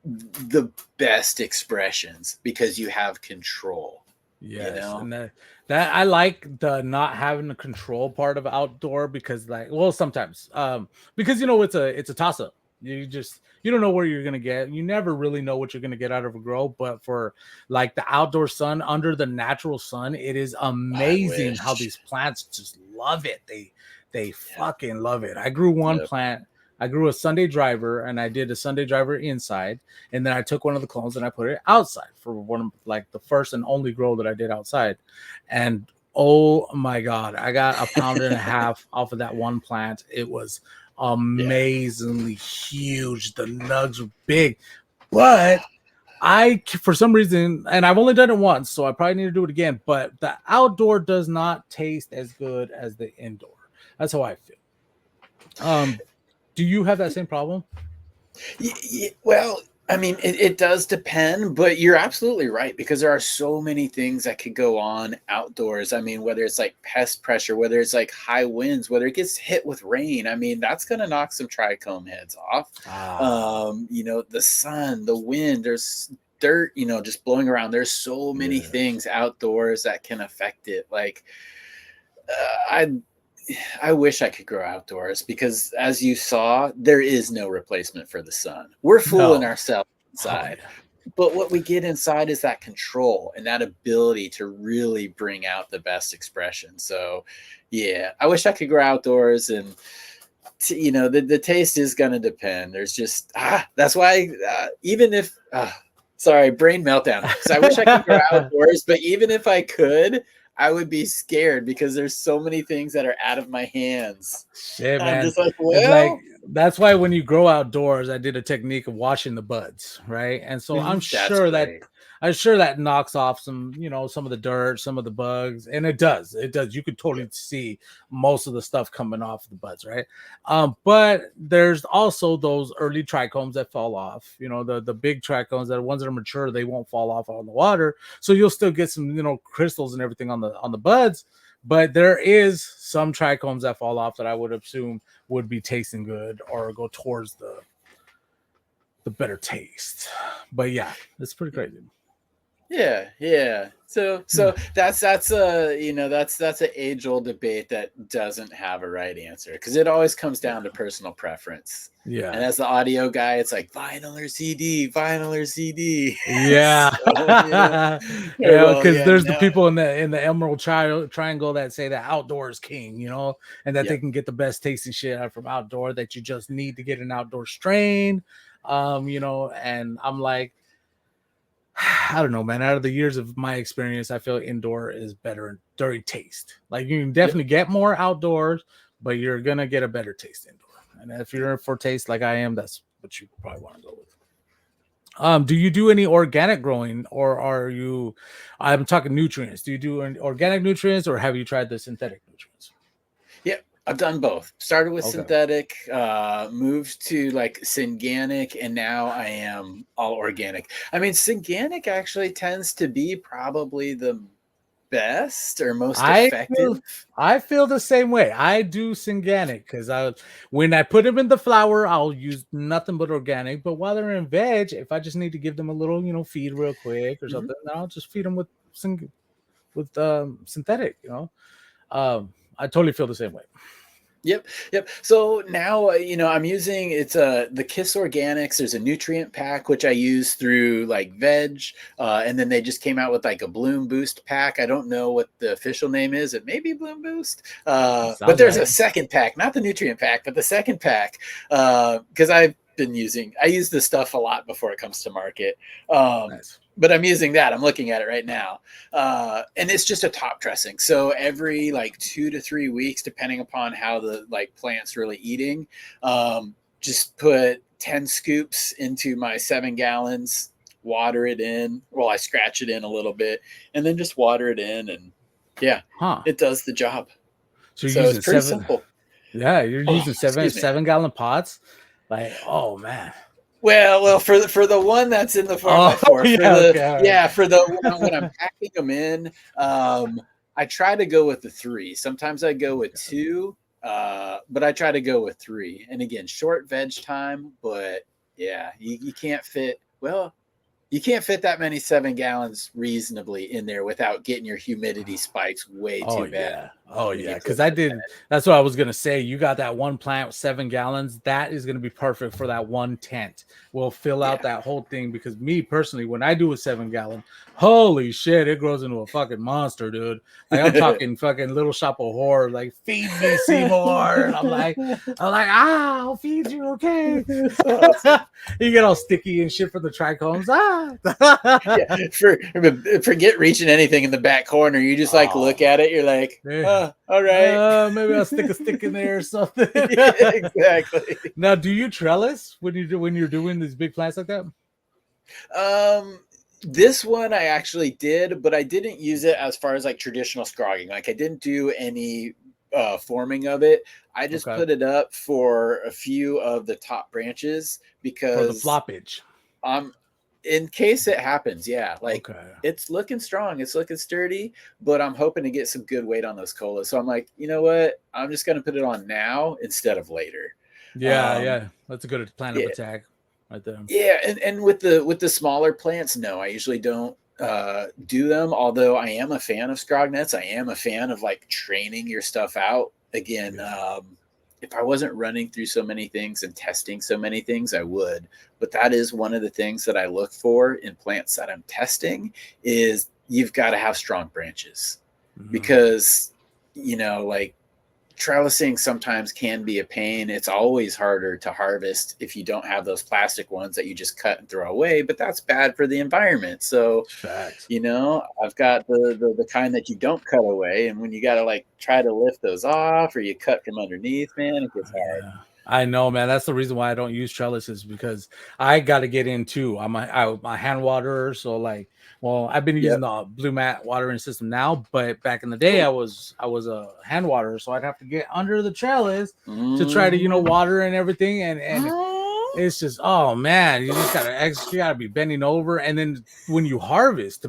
the best expressions because you have control. Yes, and that I like the not having the control part of outdoor because sometimes because it's a toss up. You don't know where you're gonna get. You never really know what you're gonna get out of a grow. But for like the outdoor sun under the natural sun, it is amazing how these plants just love it. They fucking love it. I grew one plant. I grew a Sunday driver and I did a Sunday driver inside. And then I took one of the clones and I put it outside for one of like the first and only grow that I did outside. And oh my God, I got a pound and a half off of that one plant. It was amazingly huge. The nugs were big, but for some reason, and I've only done it once, so I probably need to do it again, but the outdoor does not taste as good as the indoor. That's how I feel. Do you have that same problem? Well, I mean, it does depend, but you're absolutely right because there are so many things that could go on outdoors. I mean, whether it's like pest pressure, whether it's like high winds, whether it gets hit with rain, I mean, that's going to knock some trichome heads off. The sun, the wind, there's dirt, just blowing around. There's so many things outdoors that can affect it. Like, I wish I could grow outdoors because, as you saw, there is no replacement for the sun. We're fooling ourselves inside. But what we get inside is that control and that ability to really bring out the best expression. So, yeah, I wish I could grow outdoors and, the taste is going to depend. There's just, that's why even if, sorry, brain meltdown. So I wish I could grow outdoors, but even if I could, I would be scared because there's so many things that are out of my hands. Shit, man. I'm just like, well, that's why when you grow outdoors, I did a technique of washing the buds, right? And so I'm sure that knocks off some, some of the dirt, some of the bugs, and it does. You could totally see most of the stuff coming off the buds, right? But there's also those early trichomes that fall off. The big trichomes, that ones that are mature, they won't fall off on the water, so you'll still get some, crystals and everything on the buds. But there is some trichomes that fall off that I would assume would be tasting good or go towards the better taste. But yeah, it's pretty crazy. Yeah. So that's an age-old debate that doesn't have a right answer because it always comes down to personal preference. Yeah. And as the audio guy, it's like vinyl or CD. Yeah. Because there's the people in the Emerald Triangle that say that outdoor is king, and that they can get the best tasting shit out from outdoor, that you just need to get an outdoor strain. And I'm like, I don't know, man. Out of the years of my experience, I feel indoor is better during taste. Like you can Yep. definitely get more outdoors, but you're gonna get a better taste indoor. And if you're for taste like I am, that's what you probably want to go with. Do you do any organic growing, or are you? I'm talking nutrients. Do you do organic nutrients, or have you tried the synthetic nutrients? Yeah, I've done both. Started with Okay. synthetic, moved to like synganic, and now I am all organic. I mean, synganic actually tends to be probably the best or most I effective. feel I feel the same way. I do synganic because when I put them in the flour, I'll use nothing but organic. But while they're in veg, if I just need to give them a little, feed real quick or Mhm. something, then I'll just feed them with synthetic. I totally feel the same way. Yep, yep. So now, I'm using the Kiss Organics. There's a nutrient pack which I use through like veg, and then they just came out with like a Bloom Boost pack. I don't know what the official name is. It may be Bloom Boost, but Sounds there's right. a second pack, not the nutrient pack, but the second pack, because I use this stuff a lot before it comes to market. Nice. But I'm using that. I'm looking at it right now, and it's just a top dressing. So every like 2 to 3 weeks, depending upon how the like plant's really eating, just put 10 scoops into my 7 gallons, water it in. Well, I scratch it in a little bit, and then just water it in, and yeah, Huh. it does the job. So you're So it's using pretty seven. simple. Yeah, you're Oh, using seven excuse me. 7 gallon pots. Like, oh man. Well, for the one that's in the four by Oh four, for yeah. the Okay. All right. yeah, for the when I'm packing them in, I try to go with the three. Sometimes I go with two, but I try to go with three. And again, short veg time, but yeah, you can't fit. Well, you can't fit that many 7 gallons reasonably in there without getting your humidity spikes way Oh too bad yeah. Oh when you yeah. put Because I those did. That's what I was gonna say. You got that one plant with 7 gallons. That is gonna be perfect for that one tent. We'll fill in. out Yeah. that whole thing because me personally, when I do a 7 gallon, holy shit, it grows into a fucking monster, dude. Like I'm talking fucking Little Shop of Horror. Like feed me, Seymour. And I'm like, I'll feed you. Okay. That's awesome. You get all sticky and shit from the trichomes. Ah. Yeah, forget reaching anything in the back corner. You just like look Oh. at it. You're like, Yeah. all right. Maybe I'll stick a stick in there or something. Yeah, exactly. Now, do you trellis when you're doing these big plants like that? Um, this one I actually did, but I didn't use it as far as like traditional scrogging. Like I didn't do any forming of it. I just Okay, put it up for a few of the top branches for the because floppage. in case it happens, yeah, like Okay. it's looking strong, it's looking sturdy, but I'm hoping to get some good weight on those colas. So I'm like, you know what? I'm just gonna put it on now instead of later. Yeah, Um, yeah, that's a good plan of yeah, attack right there. yeah, and with the smaller plants, no, I usually don't do them. Although I am a fan of scrog nets, I am a fan of like training your stuff out. Again, Yeah. if I wasn't running through so many things and testing so many things, I would. But that is one of the things that I look for in plants that I'm testing is you've got to have strong branches Mhm. because like trellising sometimes can be a pain. It's always harder to harvest if you don't have those plastic ones that you just cut and throw away, but that's bad for the environment. So, Facts. I've got the kind that you don't cut away, and when you got to like try to lift those off or you cut from underneath, man, it gets hard. Yeah, I know, man. That's the reason why I don't use trellises because I got to get in too. I'm a hand waterer, so like, well, I've been using Yep. the Blue Mat watering system now, but back in the day, Cool. I was a hand waterer, so I'd have to get under the trellis to try to Mhm. water and everything, and it's just oh man, you gotta be bending over, and then when you harvest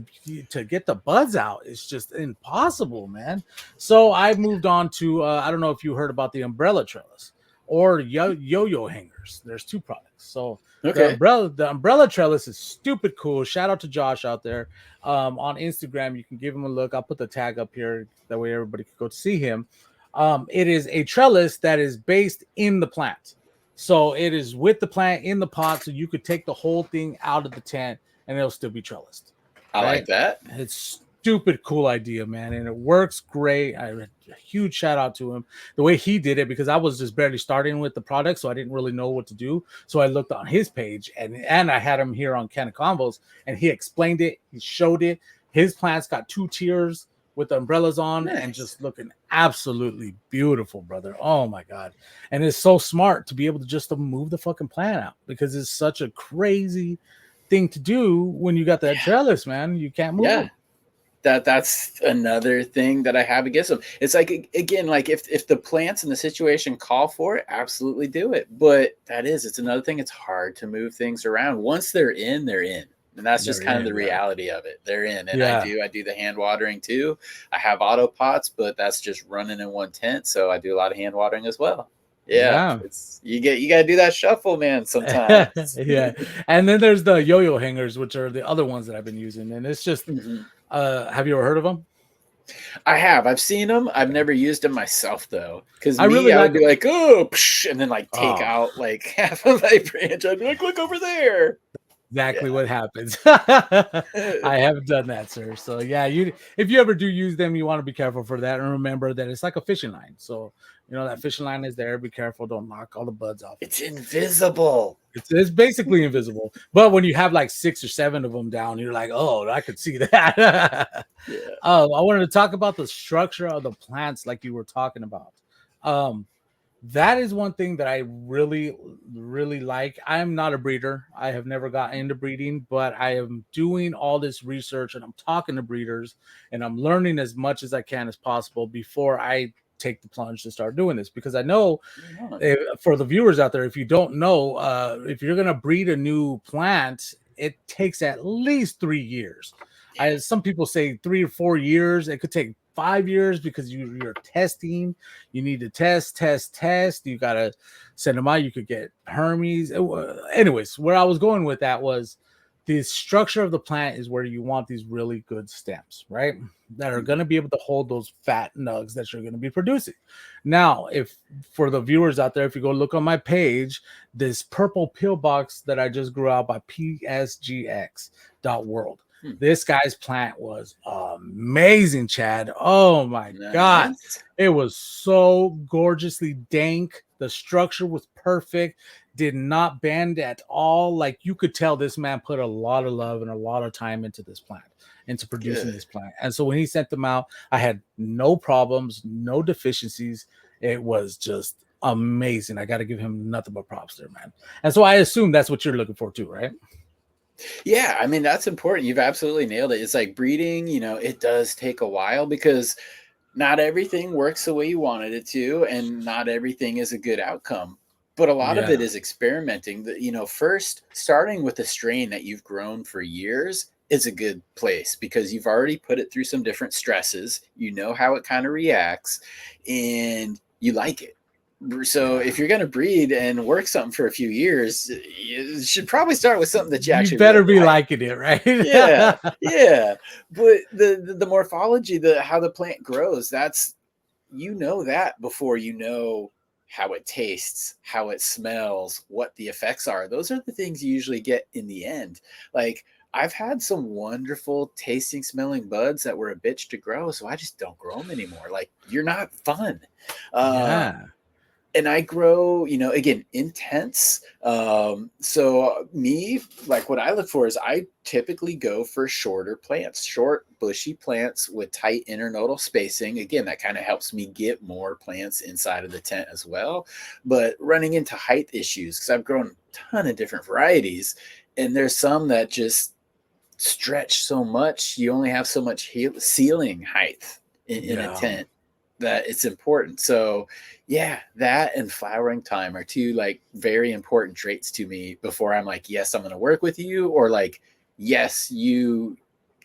to get the buds out, it's just impossible, man. So I moved on to I don't know if you heard about the umbrella trellis or yo-yo hangers. There's two products. So Okay. the umbrella trellis is stupid cool. Shout out to Josh out there on Instagram. You can give him a look. I'll put the tag up here that way everybody can go to see him. It is a trellis that is based in the plant. So it is with the plant in the pot, so you could take the whole thing out of the tent and it'll still be trellised, I like right? that. It's stupid cool idea, man, and it works great. A huge shout out to him the way he did it, because I was just barely starting with the product, so I didn't really know what to do. So I looked on his page, and I had him here on CannaConvos, and he explained it, he showed it. His plants got 2 tiers with the umbrellas on, Nice. and just looking absolutely beautiful, brother. Oh my god. And it's so smart to be able to just to move the fucking plant out, because it's such a crazy thing to do when you got that trellis, man. You can't move them. That's another thing that I have against them. It's like, again, like if the plants and the situation call for it, absolutely do it. But it's another thing. It's hard to move things around. Once they're in, they're in. And that's just kind of the reality of it. They're in. And I do the hand watering too. I have auto pots, but that's just running in one tent. So I do a lot of hand watering as well. It's you got to do that shuffle, man, sometimes. And then there's the yo-yo hangers, which are the other ones that I've been using. And it's just have you ever heard of them? I have. I've seen them. I've never used them myself though, because I would be like, oh, psh, and then like take out like half of my branch. I'd be like, look over there. Exactly what happens. I haven't done that, sir. So if you ever do use them, you want to be careful for that, and remember that it's like a fishing line. So that fishing line is there. Be careful, don't knock all the buds off. It's invisible. It's basically invisible. But when you have like 6 or 7 of them down, you're like, oh, I could see that. I wanted to talk about the structure of the plants, like you were talking about. That is one thing that I really, really like. I'm not a breeder. I have never gotten into breeding, but I am doing all this research, and I'm talking to breeders, and I'm learning as much as I can as possible before I take the plunge to start doing this, because I know for the viewers out there, if you don't know, if you're going to breed a new plant, it takes at least 3 years. Some people say 3 or 4 years. It could take 5 years, because you're testing. You need to test. You got to send them out. You could get Hermes. Anyways, where I was going with that was the structure of the plant is where you want these really good stems, right? That are going to be able to hold those fat nugs that you're going to be producing. Now, if for the viewers out there, if you go look on my page, this purple pillbox that I just grew out by psgx.world. This guy's plant was amazing, Chad. Oh my God. It was so gorgeously dank. The structure was perfect. Did not bend at all. Like, you could tell this man put a lot of love and a lot of time into this plant, into producing this plant. And so when he sent them out, I had no problems, no deficiencies. It was just amazing. I got to give him nothing but props there, man. And so I assume that's what you're looking for too, right? Yeah, I mean, that's important. You've absolutely nailed it. It's like breeding, it does take a while, because not everything works the way you wanted it to, and not everything is a good outcome. But a lot of it is experimenting. First starting with a strain that you've grown for years is a good place, because you've already put it through some different stresses. You know how it kind of reacts, and you like it. So if you're going to breed and work something for a few years, you should probably start with something that you actually better really be like. liking it, right? Yeah. But the morphology, how the plant grows, that's, that before you know how it tastes, how it smells, what the effects are. Those are the things you usually get in the end. Like, I've had some wonderful tasting, smelling buds that were a bitch to grow, so I just don't grow them anymore. Like, you're not fun. And I grow, again, intense. So me, like, what I look for is I typically go for shorter plants, short, bushy plants with tight internodal spacing. Again, that kind of helps me get more plants inside of the tent as well. But running into height issues, because I've grown a ton of different varieties, and there's some that just stretch so much. You only have so much ceiling height in a tent, that it's important. So that and flowering time are 2 like very important traits to me before I'm like, yes, I'm going to work with you, or like, yes, you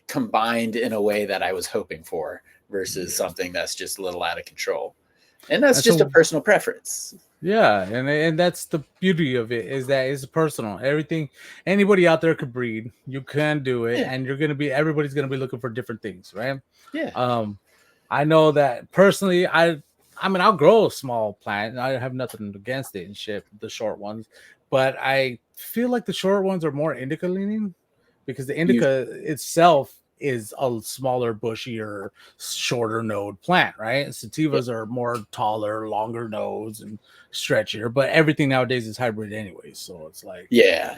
combined in a way that I was hoping for, versus something that's just a little out of control. And that's just a personal preference. Yeah, and that's the beauty of it, is that it's personal. Anybody out there could breed. You can do it, and everybody's gonna be looking for different things, right? I know that personally. I mean, I'll grow a small plant. I have nothing against it and shit, the short ones, but I feel like the short ones are more indica leaning, because the indica itself is a smaller, bushier, shorter node plant, right? Sativas are more taller, longer nodes and stretchier, but everything nowadays is hybrid anyway. So it's like, yeah.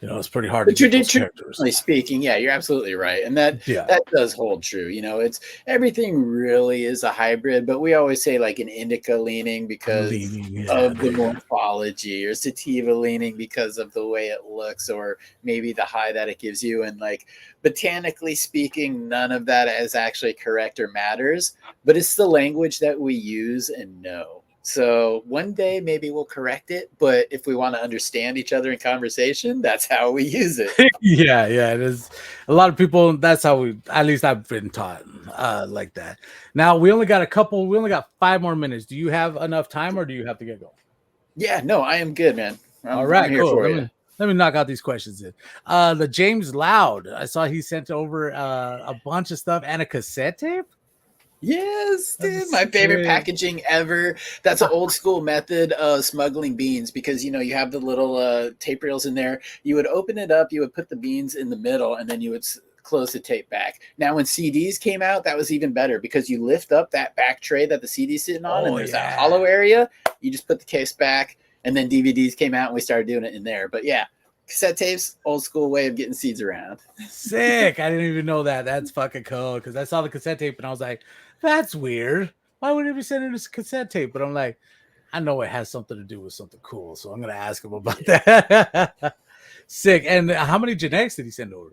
it's pretty hard to But get those traditionally characteristics. speaking, yeah, you're absolutely right, and that Yeah. that does hold true. It's everything really is a hybrid, but we always say like an indica leaning because Leaning, yeah, of the morphology, or sativa leaning because of the way it looks, or maybe the high that it gives you. And like botanically speaking, none of that is actually correct or matters, but it's the language that we use and know. So one day maybe we'll correct it, but if we want to understand each other in conversation, that's how we use it. yeah, it is. A lot of people, that's how at least I've been taught like that. Now we only got 5 more minutes. Do you have enough time or do you have to get going? Yeah, no, I am good, man. All I'm right, here cool. for you. Let me knock out these questions in. The James Loud, I saw he sent over a bunch of stuff and a cassette tape. Yes, dude, That's my favorite sick. packaging ever. That's an old school method of smuggling beans, because you have the little tape reels in there. You would open it up, you would put the beans in the middle, and then you would close the tape back. Now, when CDs came out, that was even better, because you lift up that back tray that the CD's sitting on, and there's that hollow area. You just put the case back, and then DVDs came out, and we started doing it in there. But yeah, cassette tapes, old school way of getting seeds around. Sick. I didn't even know that. That's fucking cool. Because I saw the cassette tape and I was like, that's weird. Why would he be sending this cassette tape? But I'm like, I know it has something to do with something cool. So I'm going to ask him about that. Sick. And how many genetics did he send over?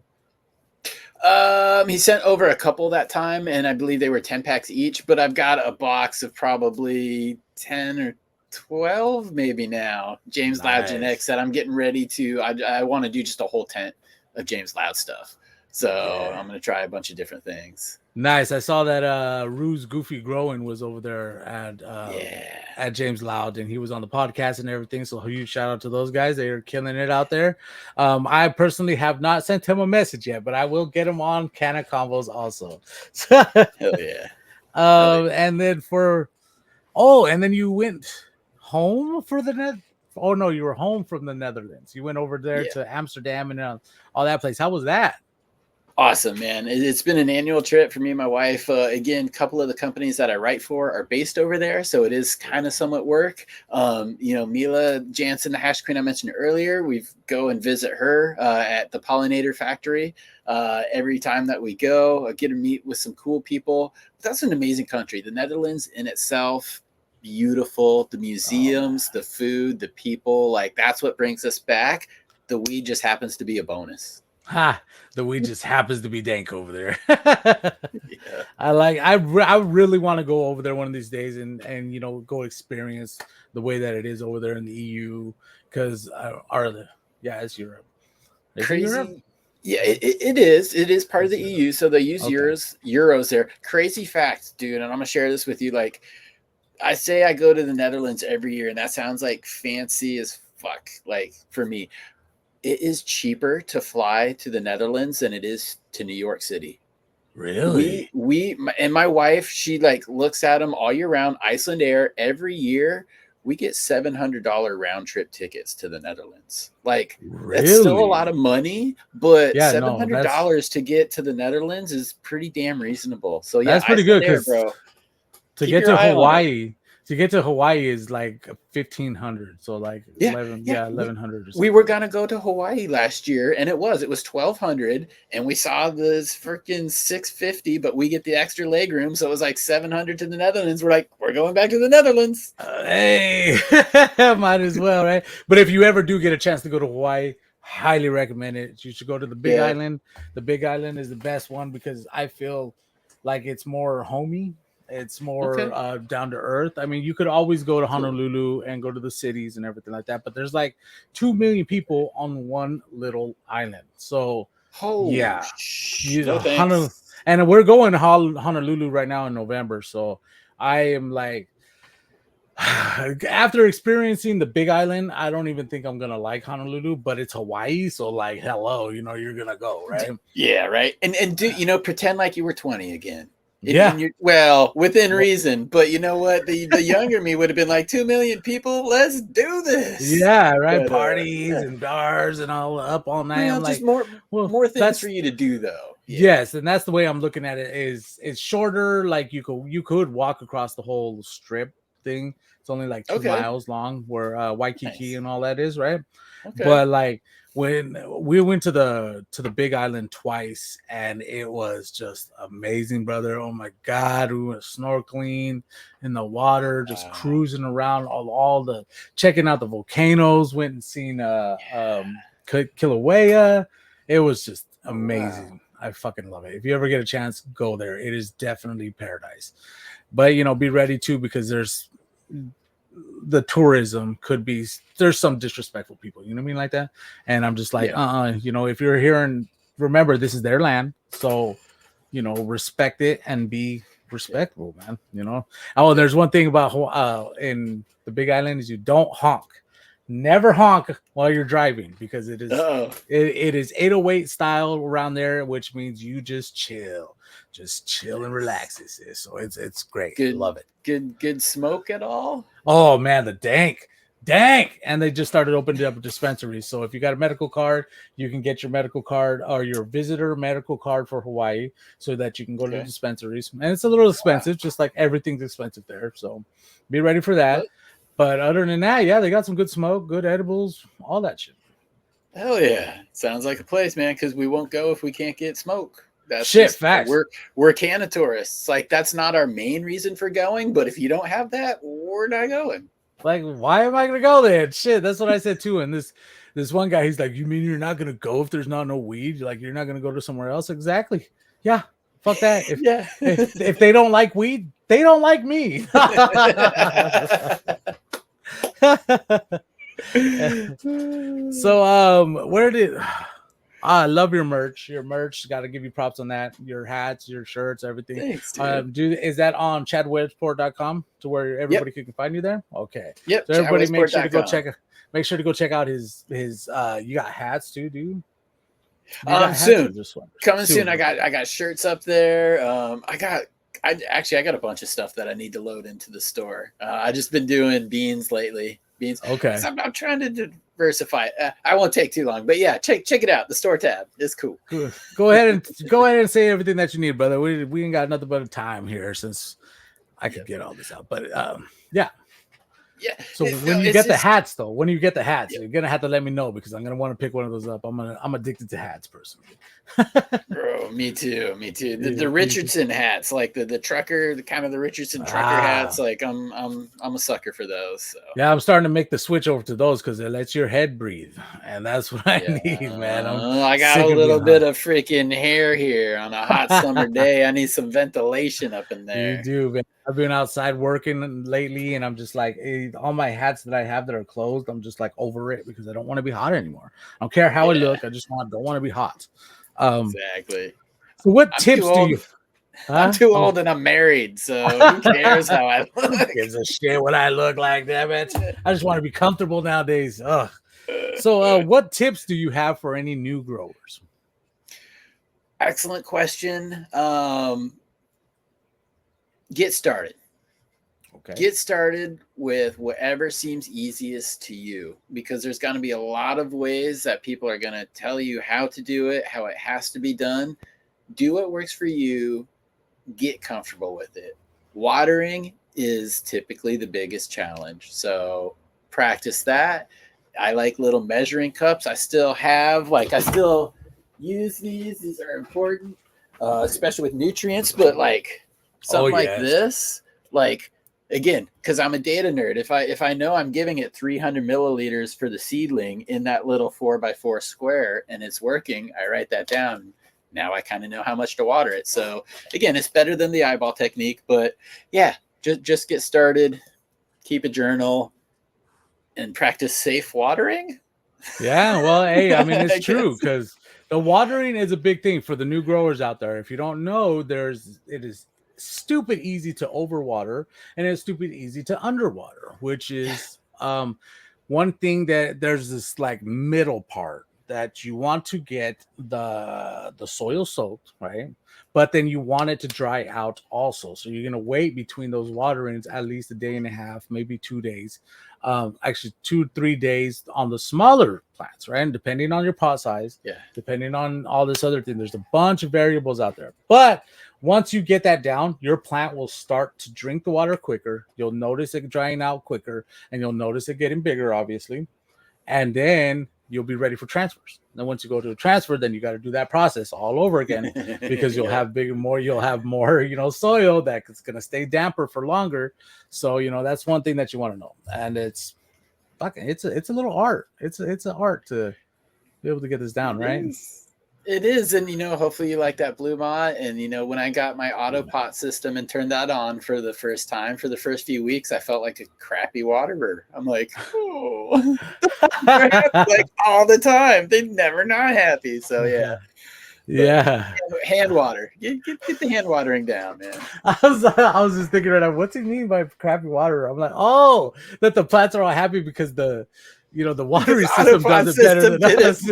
He sent over a couple that time, and I believe they were 10 packs each, but I've got a box of probably 10 or 12 maybe now. James Loud genetics that I'm getting ready to. I want to do just a whole tent of James Loud stuff. So I'm going to try a bunch of different things. Nice. I saw that Ruse Goofy Growing was over there at James Loud, and he was on the podcast and everything. So huge shout out to those guys. They are killing it out there. I personally have not sent him a message yet, but I will get him on CannaConvos also. Hell yeah. And then and then you went home for oh no, you were home from the Netherlands. You went over there to Amsterdam and all that place. How was that? Awesome, man. It's been an annual trip for me and my wife. Again, a couple of the companies that I write for are based over there, so it is kind of somewhat work. Mila Jansen, the hash queen I mentioned earlier, we go and visit her at the pollinator factory every time that we go. I get to meet with some cool people. But that's an amazing country. The Netherlands in itself, beautiful. The museums, the food, the people, like that's what brings us back. The weed just happens to be a bonus. The weed just happens to be dank over there. I really want to go over there one of these days and go experience the way that it is over there in the EU, because it's Europe. Crazy. Europe? Yeah, it is part of the EU, so they use euros there. Crazy fact, dude, and I'm gonna share this with you. Like, I say I go to the Netherlands every year, and that sounds like fancy as fuck. Like, for me, it is cheaper to fly to the Netherlands than it is to New York City. Really? And my wife, she like looks at them all year round. Iceland Air, every year we get $700 round trip tickets to the Netherlands. Like, that's still a lot of money, but $700 to get to the Netherlands is pretty damn reasonable. So yeah, that's pretty good, bro. To get to Hawaii. To get to Hawaii is like 1,500, so like 1,100. We were gonna go to Hawaii last year, and it was 1,200, and we saw this freaking 650, but we get the extra leg room, so it was like 700 to the Netherlands. We're like, we're going back to the Netherlands. Hey, might as well, right? But if you ever do get a chance to go to Hawaii, highly recommend it. You should go to the Big Island. The Big Island is the best one because I feel like it's more homey. It's more down to earth. I mean, you could always go to Honolulu and go to the cities and everything like that, but there's like 2 million people on one little island. So, and we're going to Honolulu right now in November. So I am like, after experiencing the Big Island, I don't even think I'm gonna like Honolulu, but it's Hawaii, so like, hello, you're gonna go, right? Yeah, right. And do pretend like you were 20 again. Yeah. Well, within reason, but you know what? The younger me would have been like 2 million people. Let's do this. Yeah, right. But Parties yeah. and bars and all up all night. Well, I'm just like, more well, things for that's you to do though. Yeah. yes, and that's the way I'm looking at it. Is it's shorter. Like you could walk across the whole strip thing. It's only like 2 Okay. miles long, where Waikiki Nice. and all that is, right? Okay. But like when we went to the Big Island twice, and it was just amazing, brother. Oh my God, we went snorkeling in the water, just cruising around all the checking out the volcanoes. Went and seen Kilauea. It was just amazing. Wow. I fucking love it. If you ever get a chance, go there. It is definitely paradise. But you know, be ready too, because there's the tourism could be, there's some disrespectful people, you know what I mean, like that. And I'm just like, you know, if you're here, and remember, this is their land, so you know, respect it and be respectful, man. You know. Oh, there's one thing about in the Big Island is you don't honk. Never honk while you're driving, because it is it is 808 style around there, which means you just chill and relax. So it's great. Good, love it. Good smoke at all? Oh man, the dank, and they just started opening up dispensaries. So if you got a medical card, you can get your medical card or your visitor medical card for Hawaii, so that you can go to the dispensaries. And it's a little expensive, just like everything's expensive there. So be ready for that. But other than that, yeah, they got some good smoke, good edibles, all that shit. Hell yeah. Sounds like a place, man, because we won't go if we can't get smoke. That's shit, just, facts. We're Canna tourists. Like, that's not our main reason for going, but if you don't have that, we're not going. Like, why am I gonna go there? Shit, that's what I said too. And this one guy, he's like, you mean you're not gonna go if there's not no weed? Like, you're not gonna go to somewhere else? Exactly. Yeah. Fuck that. If they don't like weed, they don't like me. So where did I love your merch. Your merch, got to give you props on that. Your hats, your shirts, everything. Thanks, dude. Is that on chadwestport.com to where everybody can find you there? Okay. Yep. So everybody make sure to go check out his you got hats too, dude. Soon. Coming soon. I got shirts up there. I got a bunch of stuff that I need to load into the store. I just been doing beans lately. Okay. I'm trying to diversify. I won't take too long, but yeah, check it out. The store tab is cool. Go ahead and say everything that you need, brother. We ain't got nothing but time here, since I could get all this out. But yeah. Yeah. So when you get the hats, you're gonna have to let me know, because I'm gonna want to pick one of those up. I'm addicted to hats personally. Bro, me too. The Richardson hats, like the trucker, the Richardson trucker hats. Like I'm a sucker for those. So. Yeah, I'm starting to make the switch over to those, because it lets your head breathe, and that's what I need, man. I got a little bit of freaking hair here on a hot summer day. I need some ventilation up in there. You do, man. I've been outside working lately, and I'm just like, all my hats that I have that are closed, I'm just like over it, because I don't want to be hot anymore. I don't care how I look. I just don't want to be hot. Exactly. So what tips do you? I'm too old and I'm married, so who cares how I look? Who gives a shit what I look like, damn it. I just want to be comfortable nowadays. Ugh. So what tips do you have for any new growers? Excellent question. Get started. Okay. Get started with whatever seems easiest to you, because there's going to be a lot of ways that people are going to tell you how to do it, how it has to be done. Do what works for you. Get comfortable with it. Watering is typically the biggest challenge, so practice that. I like little measuring cups. I still use these. These are important, especially with nutrients, but like something like this, like, again, because I'm a data nerd. If I know I'm giving it 300 milliliters for the seedling in that little 4x4 square and it's working, I write that down. Now I kind of know how much to water it. So again, it's better than the eyeball technique, but yeah, just get started, keep a journal, and practice safe watering. Yeah, well, hey, I mean, it's true, because the watering is a big thing for the new growers out there. If you don't know, it is stupid easy to overwater, and it's stupid easy to underwater, which is one thing that there's this like middle part that you want to get the soil soaked, right? But then you want it to dry out also. So you're gonna wait between those waterings at least a day and a half, maybe 2 days. Actually 2-3 days on the smaller plants, right? And depending on your pot size, Yeah. depending on all this other thing, there's a bunch of variables out there. But once you get that down, your plant will start to drink the water quicker. You'll notice it drying out quicker, and you'll notice it getting bigger, obviously. And then you'll be ready for transfers. And once you go to a transfer, then you got to do that process all over again because you'll have you'll have more, soil that's going to stay damper for longer. So, that's one thing that you want to know. And it's a little art. It's an art to be able to get this down, right? It is. And, hopefully you like that Blue Mott. And, when I got my auto pot system and turned that on for the first time, for the first few weeks, I felt like a crappy water bird. I'm like, oh, like all the time. They're never not happy. So, yeah. Yeah. Hand water. Get the hand watering down, man. I was just thinking right now, what's he mean by crappy water? I'm like, oh, that the plants are all happy because the watering system does it better than us.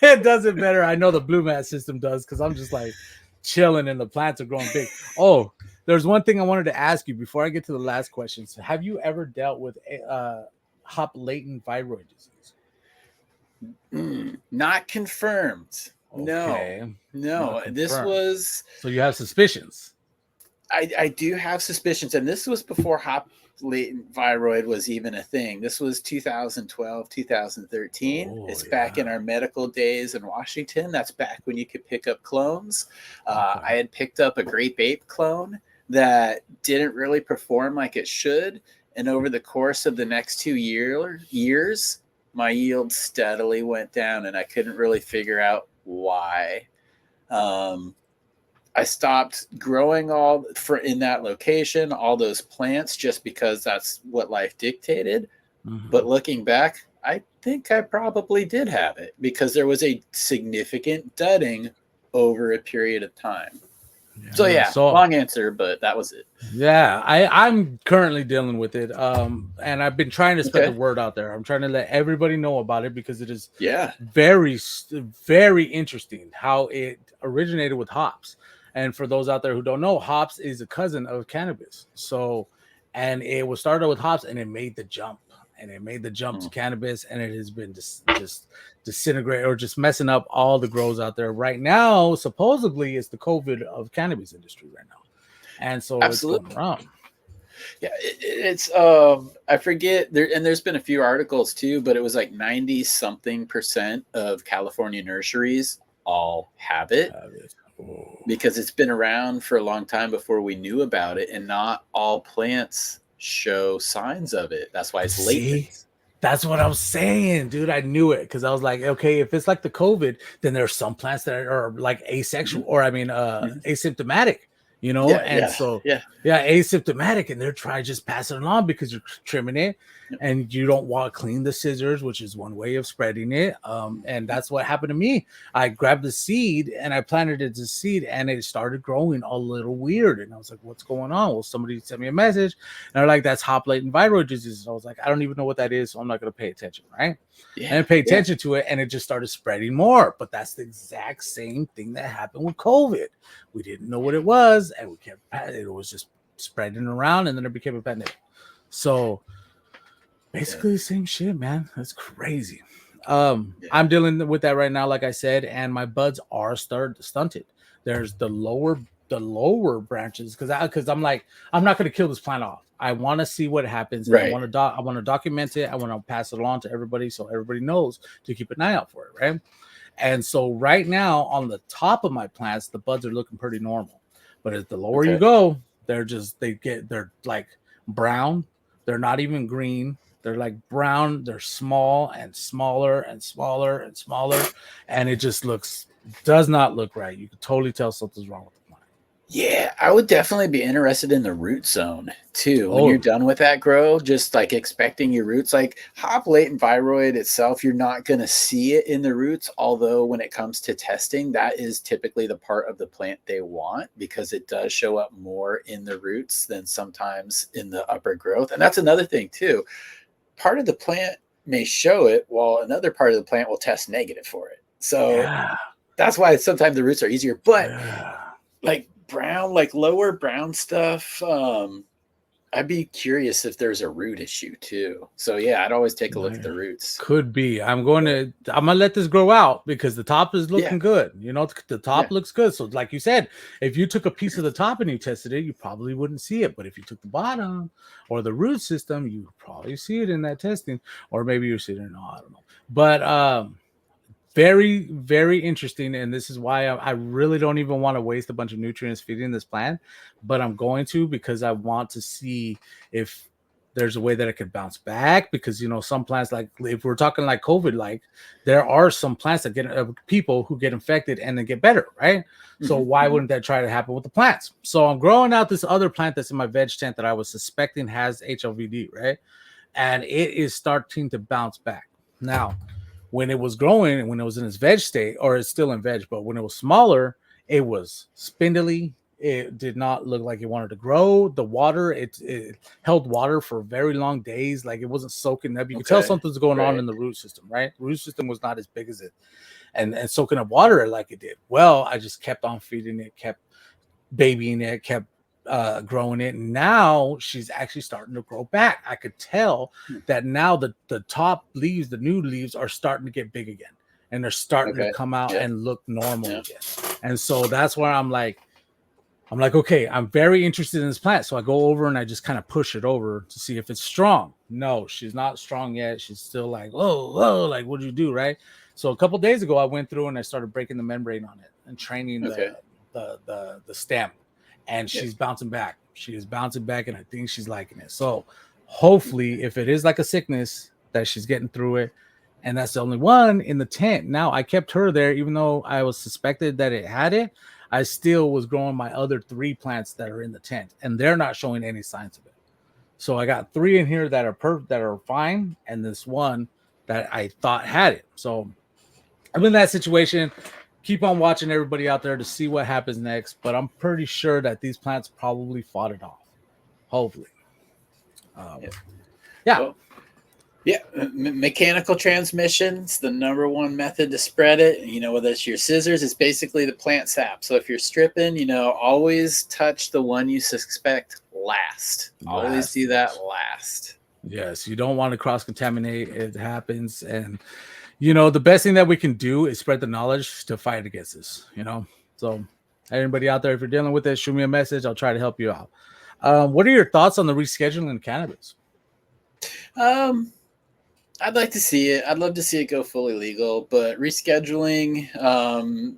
It does it better. I know the Blue Mat system does because I'm just like chilling and the plants are growing big. Oh, there's one thing I wanted to ask you before I get to the last question. So have you ever dealt with hop latent viroid disease? Not confirmed. Okay. No. This was. So you have suspicions. I do have suspicions, and this was before hop latent viroid was even a thing. This was 2012, 2013. It's back in our medical days in Washington. That's back when you could pick up clones. I had picked up a grape ape clone that didn't really perform like it should. And over the course of the next 2 years, my yield steadily went down, and I couldn't really figure out why. I stopped growing in that location, all those plants, just because that's what life dictated. Mm-hmm. But looking back, I think I probably did have it because there was a significant dudding over a period of time. Yeah. So long answer, but that was it. Yeah, I'm currently dealing with it. And I've been trying to spread the word out there. I'm trying to let everybody know about it because it is very, very interesting how it originated with hops. And for those out there who don't know, hops is a cousin of cannabis. So, and it was started with hops and it made the jump. And it made the jump to cannabis, and it has been just disintegrate or just messing up all the grows out there right now. Supposedly, it's the COVID of cannabis industry right now, and so absolutely. It's going around. Yeah, it's I forget there, and there's been a few articles too, but it was like 90-something% of California nurseries all have it. Because it's been around for a long time before we knew about it, and not all plants show signs of it. That's why it's latent. That's what I was saying, dude. I knew it because I was like, okay, if it's like the COVID, then there's some plants that are like asexual, or asymptomatic, asymptomatic, and they're trying to just pass it along because you're trimming it, and you don't want to clean the scissors, which is one way of spreading it. And that's what happened to me. I grabbed the seed and I planted it as a seed, and it started growing a little weird. And I was like, what's going on? Well, somebody sent me a message, and they're like, that's hop latent viroid disease. And I was like, I don't even know what that is, so I'm not going to pay attention, right? And I paid attention to it, and it just started spreading more. But that's the exact same thing that happened with COVID. We didn't know what it was, and it was just spreading around, and then it became a pandemic. So basically the same shit, man. That's crazy. I'm dealing with that right now, like I said, and my buds are stunted. There's the lower branches because I'm like, I'm not going to kill this plant off. I want to see what happens. And I want to document it. I want to pass it along to everybody so everybody knows to keep an eye out for it, right? And so right now on the top of my plants, the buds are looking pretty normal. But as the lower you go, they're like brown. They're not even green. They're like brown. They're small and smaller and smaller and smaller. And it just does not look right. You can totally tell something's wrong with the plant. Yeah, I would definitely be interested in the root zone too. When you're done with that grow, just like expecting your roots, like hop latent viroid itself, you're not going to see it in the roots. Although when it comes to testing, that is typically the part of the plant they want because it does show up more in the roots than sometimes in the upper growth. And that's another thing too. Part of the plant may show it while another part of the plant will test negative for it. So Yeah. that's why sometimes the roots are easier. But Yeah. like brown, like lower brown stuff, I'd be curious if there's a root issue too. So yeah, I'd always take a look at the roots. Could be. I'm gonna let this grow out because the top is Yeah, looking good. The top yeah. looks good. So like you said, if you took a piece of the top and you tested it, you probably wouldn't see it. But if you took the bottom or the root system, you probably see it in that testing, or maybe you're sitting. No, I don't know. But very, very interesting. And this is why I really don't even want to waste a bunch of nutrients feeding this plant, but I'm going to, because I want to see if there's a way that it could bounce back. Because some plants, like if we're talking like COVID, like there are some plants that get people who get infected and then get better, right? So why wouldn't that try to happen with the plants? So I'm growing out this other plant that's in my veg tent that I was suspecting has HLVD, right? And it is starting to bounce back now. When it was growing and when it was in its veg state, or it's still in veg, but when it was smaller, it was spindly. It did not look like it wanted to grow. The water, it held water for very long days. Like it wasn't soaking up. You could tell Okay. something's going on in the root system, right? The root system was not as big as it, and soaking up water like it did. Well, I just kept on feeding it, kept babying it, kept growing it. Now she's actually starting to grow back. I could tell that now the top leaves, the new leaves, are starting to get big again, and they're starting to come out and look normal again. And so that's where I'm like, okay, I'm very interested in this plant. So I go over and I just kind of push it over to see if it's strong. No, she's not strong yet. She's still like, whoa, like what do you do, right? So a couple days ago, I went through and I started breaking the membrane on it and training the stem, and she's bouncing back. She is bouncing back, and I think she's liking it. So hopefully, if it is like a sickness, that she's getting through it. And that's the only one in the tent. Now I kept her there, even though I was suspected that it had it. I still was growing my other 3 plants that are in the tent, and they're not showing any signs of it. So I got 3 in here that are fine, and this one that I thought had it. So I'm in that situation. Keep on watching everybody out there to see what happens next, but I'm pretty sure that these plants probably fought it off. Hopefully. Well, mechanical transmission's the number one method to spread it. Whether it's your scissors, it's basically the plant sap. So if you're stripping, always touch the one you suspect last. Always do that last. Yes, you don't want to cross-contaminate. It happens. And, the best thing that we can do is spread the knowledge to fight against this, So everybody out there, if you're dealing with it, shoot me a message. I'll try to help you out. What are your thoughts on the rescheduling in cannabis? I'd like to see it. I'd love to see it go fully legal, but rescheduling,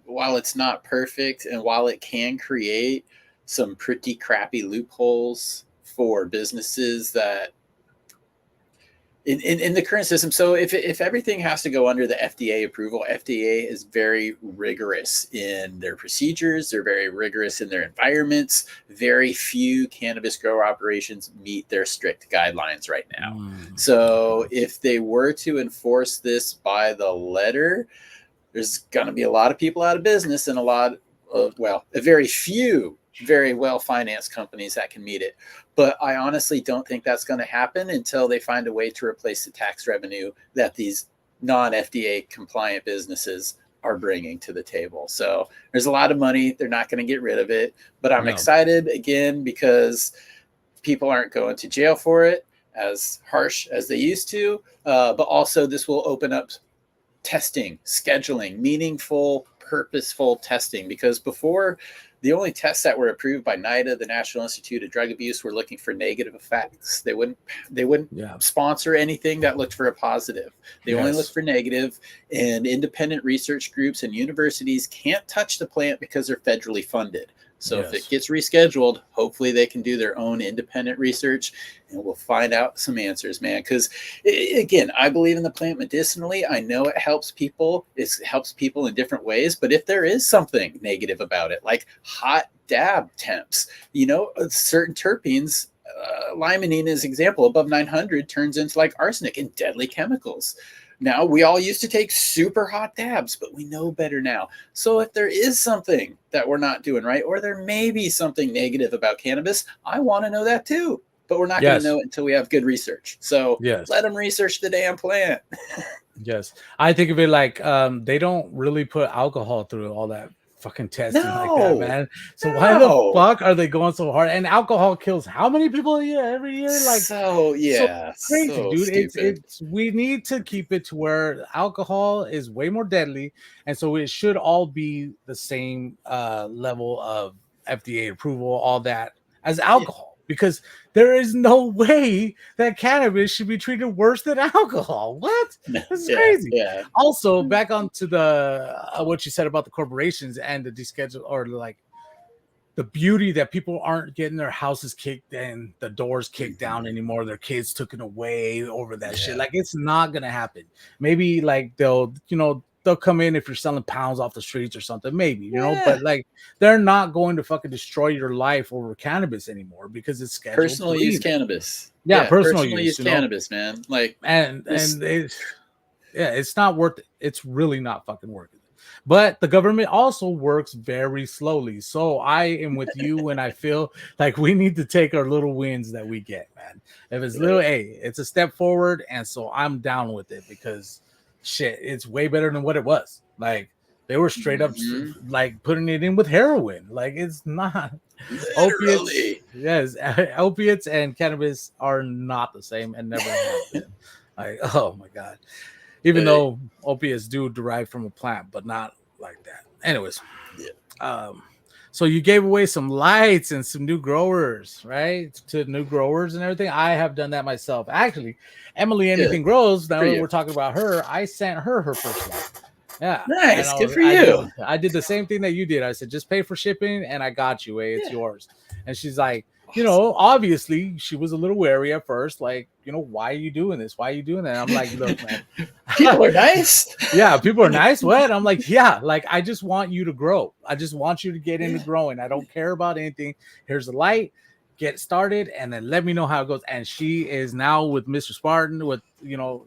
while it's not perfect and while it can create some pretty crappy loopholes for businesses that in the current system. So if everything has to go under the FDA approval, FDA is very rigorous in their procedures. They're very rigorous in their environments. Very few cannabis grower operations meet their strict guidelines right now. So if they were to enforce this by the letter, there's going to be a lot of people out of business and a very few very well-financed companies that can meet it. But I honestly don't think that's going to happen until they find a way to replace the tax revenue that these non-FDA compliant businesses are bringing to the table. So there's a lot of money. They're not going to get rid of it. But I'm excited, again, because people aren't going to jail for it as harsh as they used to. But also this will open up testing, scheduling, meaningful, purposeful testing. Because before, the only tests that were approved by NIDA, the National Institute of Drug Abuse, were looking for negative effects. They wouldn't sponsor anything that looked for a positive. They only look for negative, and independent research groups and universities can't touch the plant because they're federally funded. So if it gets rescheduled, hopefully they can do their own independent research, and we'll find out some answers, man. Because, again, I believe in the plant medicinally. I know it helps people. It helps people in different ways. But if there is something negative about it, like hot dab temps, certain terpenes, limonene is an example, above 900 turns into like arsenic and deadly chemicals. Now, we all used to take super hot dabs, but we know better now. So if there is something that we're not doing right, or there may be something negative about cannabis, I want to know that too. but we're not going to know it until we have good research. So let them research the damn plant. Yes. I think of it like they don't really put alcohol through all that fucking testing like that, man. So why the fuck are they going so hard? And alcohol kills how many people every year? Like, so crazy, so dude. Stupid. It's we need to keep it to where alcohol is way more deadly, and so it should all be the same level of FDA approval, all that, as alcohol. Because there is no way that cannabis should be treated worse than alcohol. What? This is crazy. Yeah. Also, back onto the what you said about the corporations and the deschedule, or like the beauty that people aren't getting their houses kicked and the doors kicked down anymore. Their kids taken away over that shit. Like, it's not gonna happen. Maybe like they'll come in if you're selling pounds off the streets or something, maybe, but like they're not going to fucking destroy your life over cannabis anymore because it's scheduled personal use cannabis. Yeah, personal use cannabis, man. Like, and it's not worth it. It's really not fucking worth it. But the government also works very slowly. So I am with you when I feel like we need to take our little wins that we get, man. If it's little, hey, it's a step forward. And so I'm down with it because shit, it's way better than what it was. Like, they were straight up like putting it in with heroin. Like, it's not opiates. Yes, opiates and cannabis are not the same and never have been. Like, oh my god. Even though opiates do derive from a plant, but not like that. Anyways, so you gave away some lights and some new growers, right? To new growers and everything. I have done that myself. Actually, Emily Anything Grows, now that we're talking about her, I sent her first light. Yeah. Nice. Good for you. I did the same thing that you did. I said, just pay for shipping and I got you. It's yours. And she's like, obviously she was a little wary at first. Like, why are you doing this? Why are you doing that? I'm like, look, man. People are nice. Yeah, people are nice. What? I'm like, yeah, like, I just want you to grow. I just want you to get into growing. I don't care about anything. Here's the light. Get started and then let me know how it goes. And she is now with Mr. Spartan, with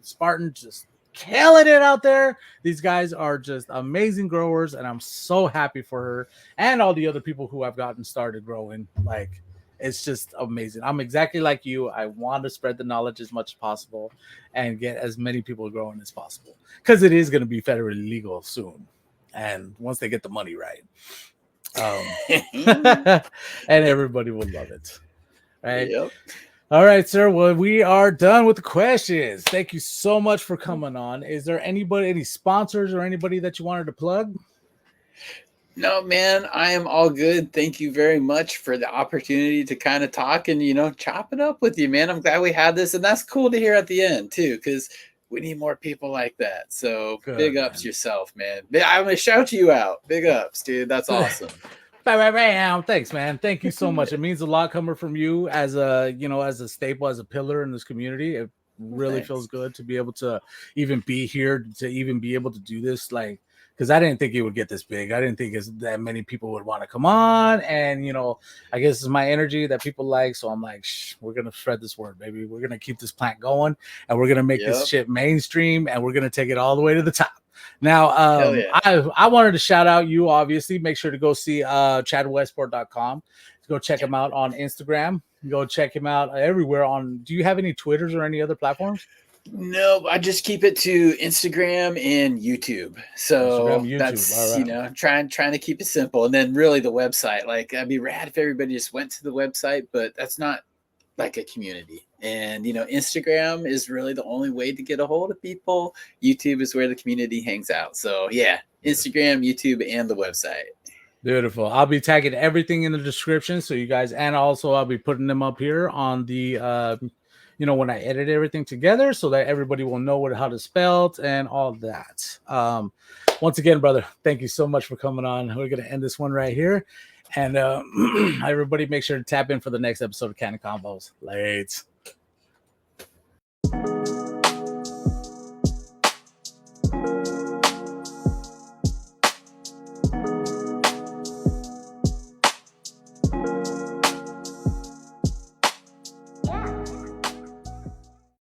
Spartan, just killing it out there. These guys are just amazing growers, and I'm so happy for her and all the other people who have gotten started growing. Like, it's just amazing. I'm exactly like you. I want to spread the knowledge as much as possible and get as many people growing as possible, because it is going to be federally legal soon, and once they get the money right, and everybody will love it, right? Yep. All right, sir. Well, we are done with the questions. Thank you so much for coming on. Is there any sponsors or anybody that you wanted to plug? No, man, I am all good. Thank you very much for the opportunity to kind of talk and, chop it up with you, man. I'm glad we had this. And that's cool to hear at the end, too, because we need more people like that. So big ups yourself, man. I'm going to shout you out. Big ups, dude. That's awesome. Thanks, man. Thank you so much. It means a lot coming from you as a staple, as a pillar in this community. It really feels good to be able to even be here, to even be able to do this. Like, because I didn't think it would get this big. I didn't think that many people would want to come on. And, I guess it's my energy that people like. So I'm like, we're going to spread this word, baby. We're going to keep this plant going, and we're going to make this shit mainstream, and we're going to take it all the way to the top. Now, I wanted to shout out you, obviously. Make sure to go see ChadWestport.com. Go check him out on Instagram. Go check him out everywhere. Do you have any Twitters or any other platforms? No, I just keep it to Instagram and YouTube. So that's, trying to keep it simple. And then really the website, like, that'd be rad if everybody just went to the website, but that's not like a community. And, Instagram is really the only way to get a hold of people. YouTube is where the community hangs out. So yeah, Instagram, YouTube, and the website. Beautiful. I'll be tagging everything in the description. So you guys, and also I'll be putting them up here on the, when I edit everything together, so that everybody will know how to spell it and all that. Once again, brother, thank you so much for coming on. We're going to end this one right here. And everybody make sure to tap in for the next episode of CannaConvos. Late.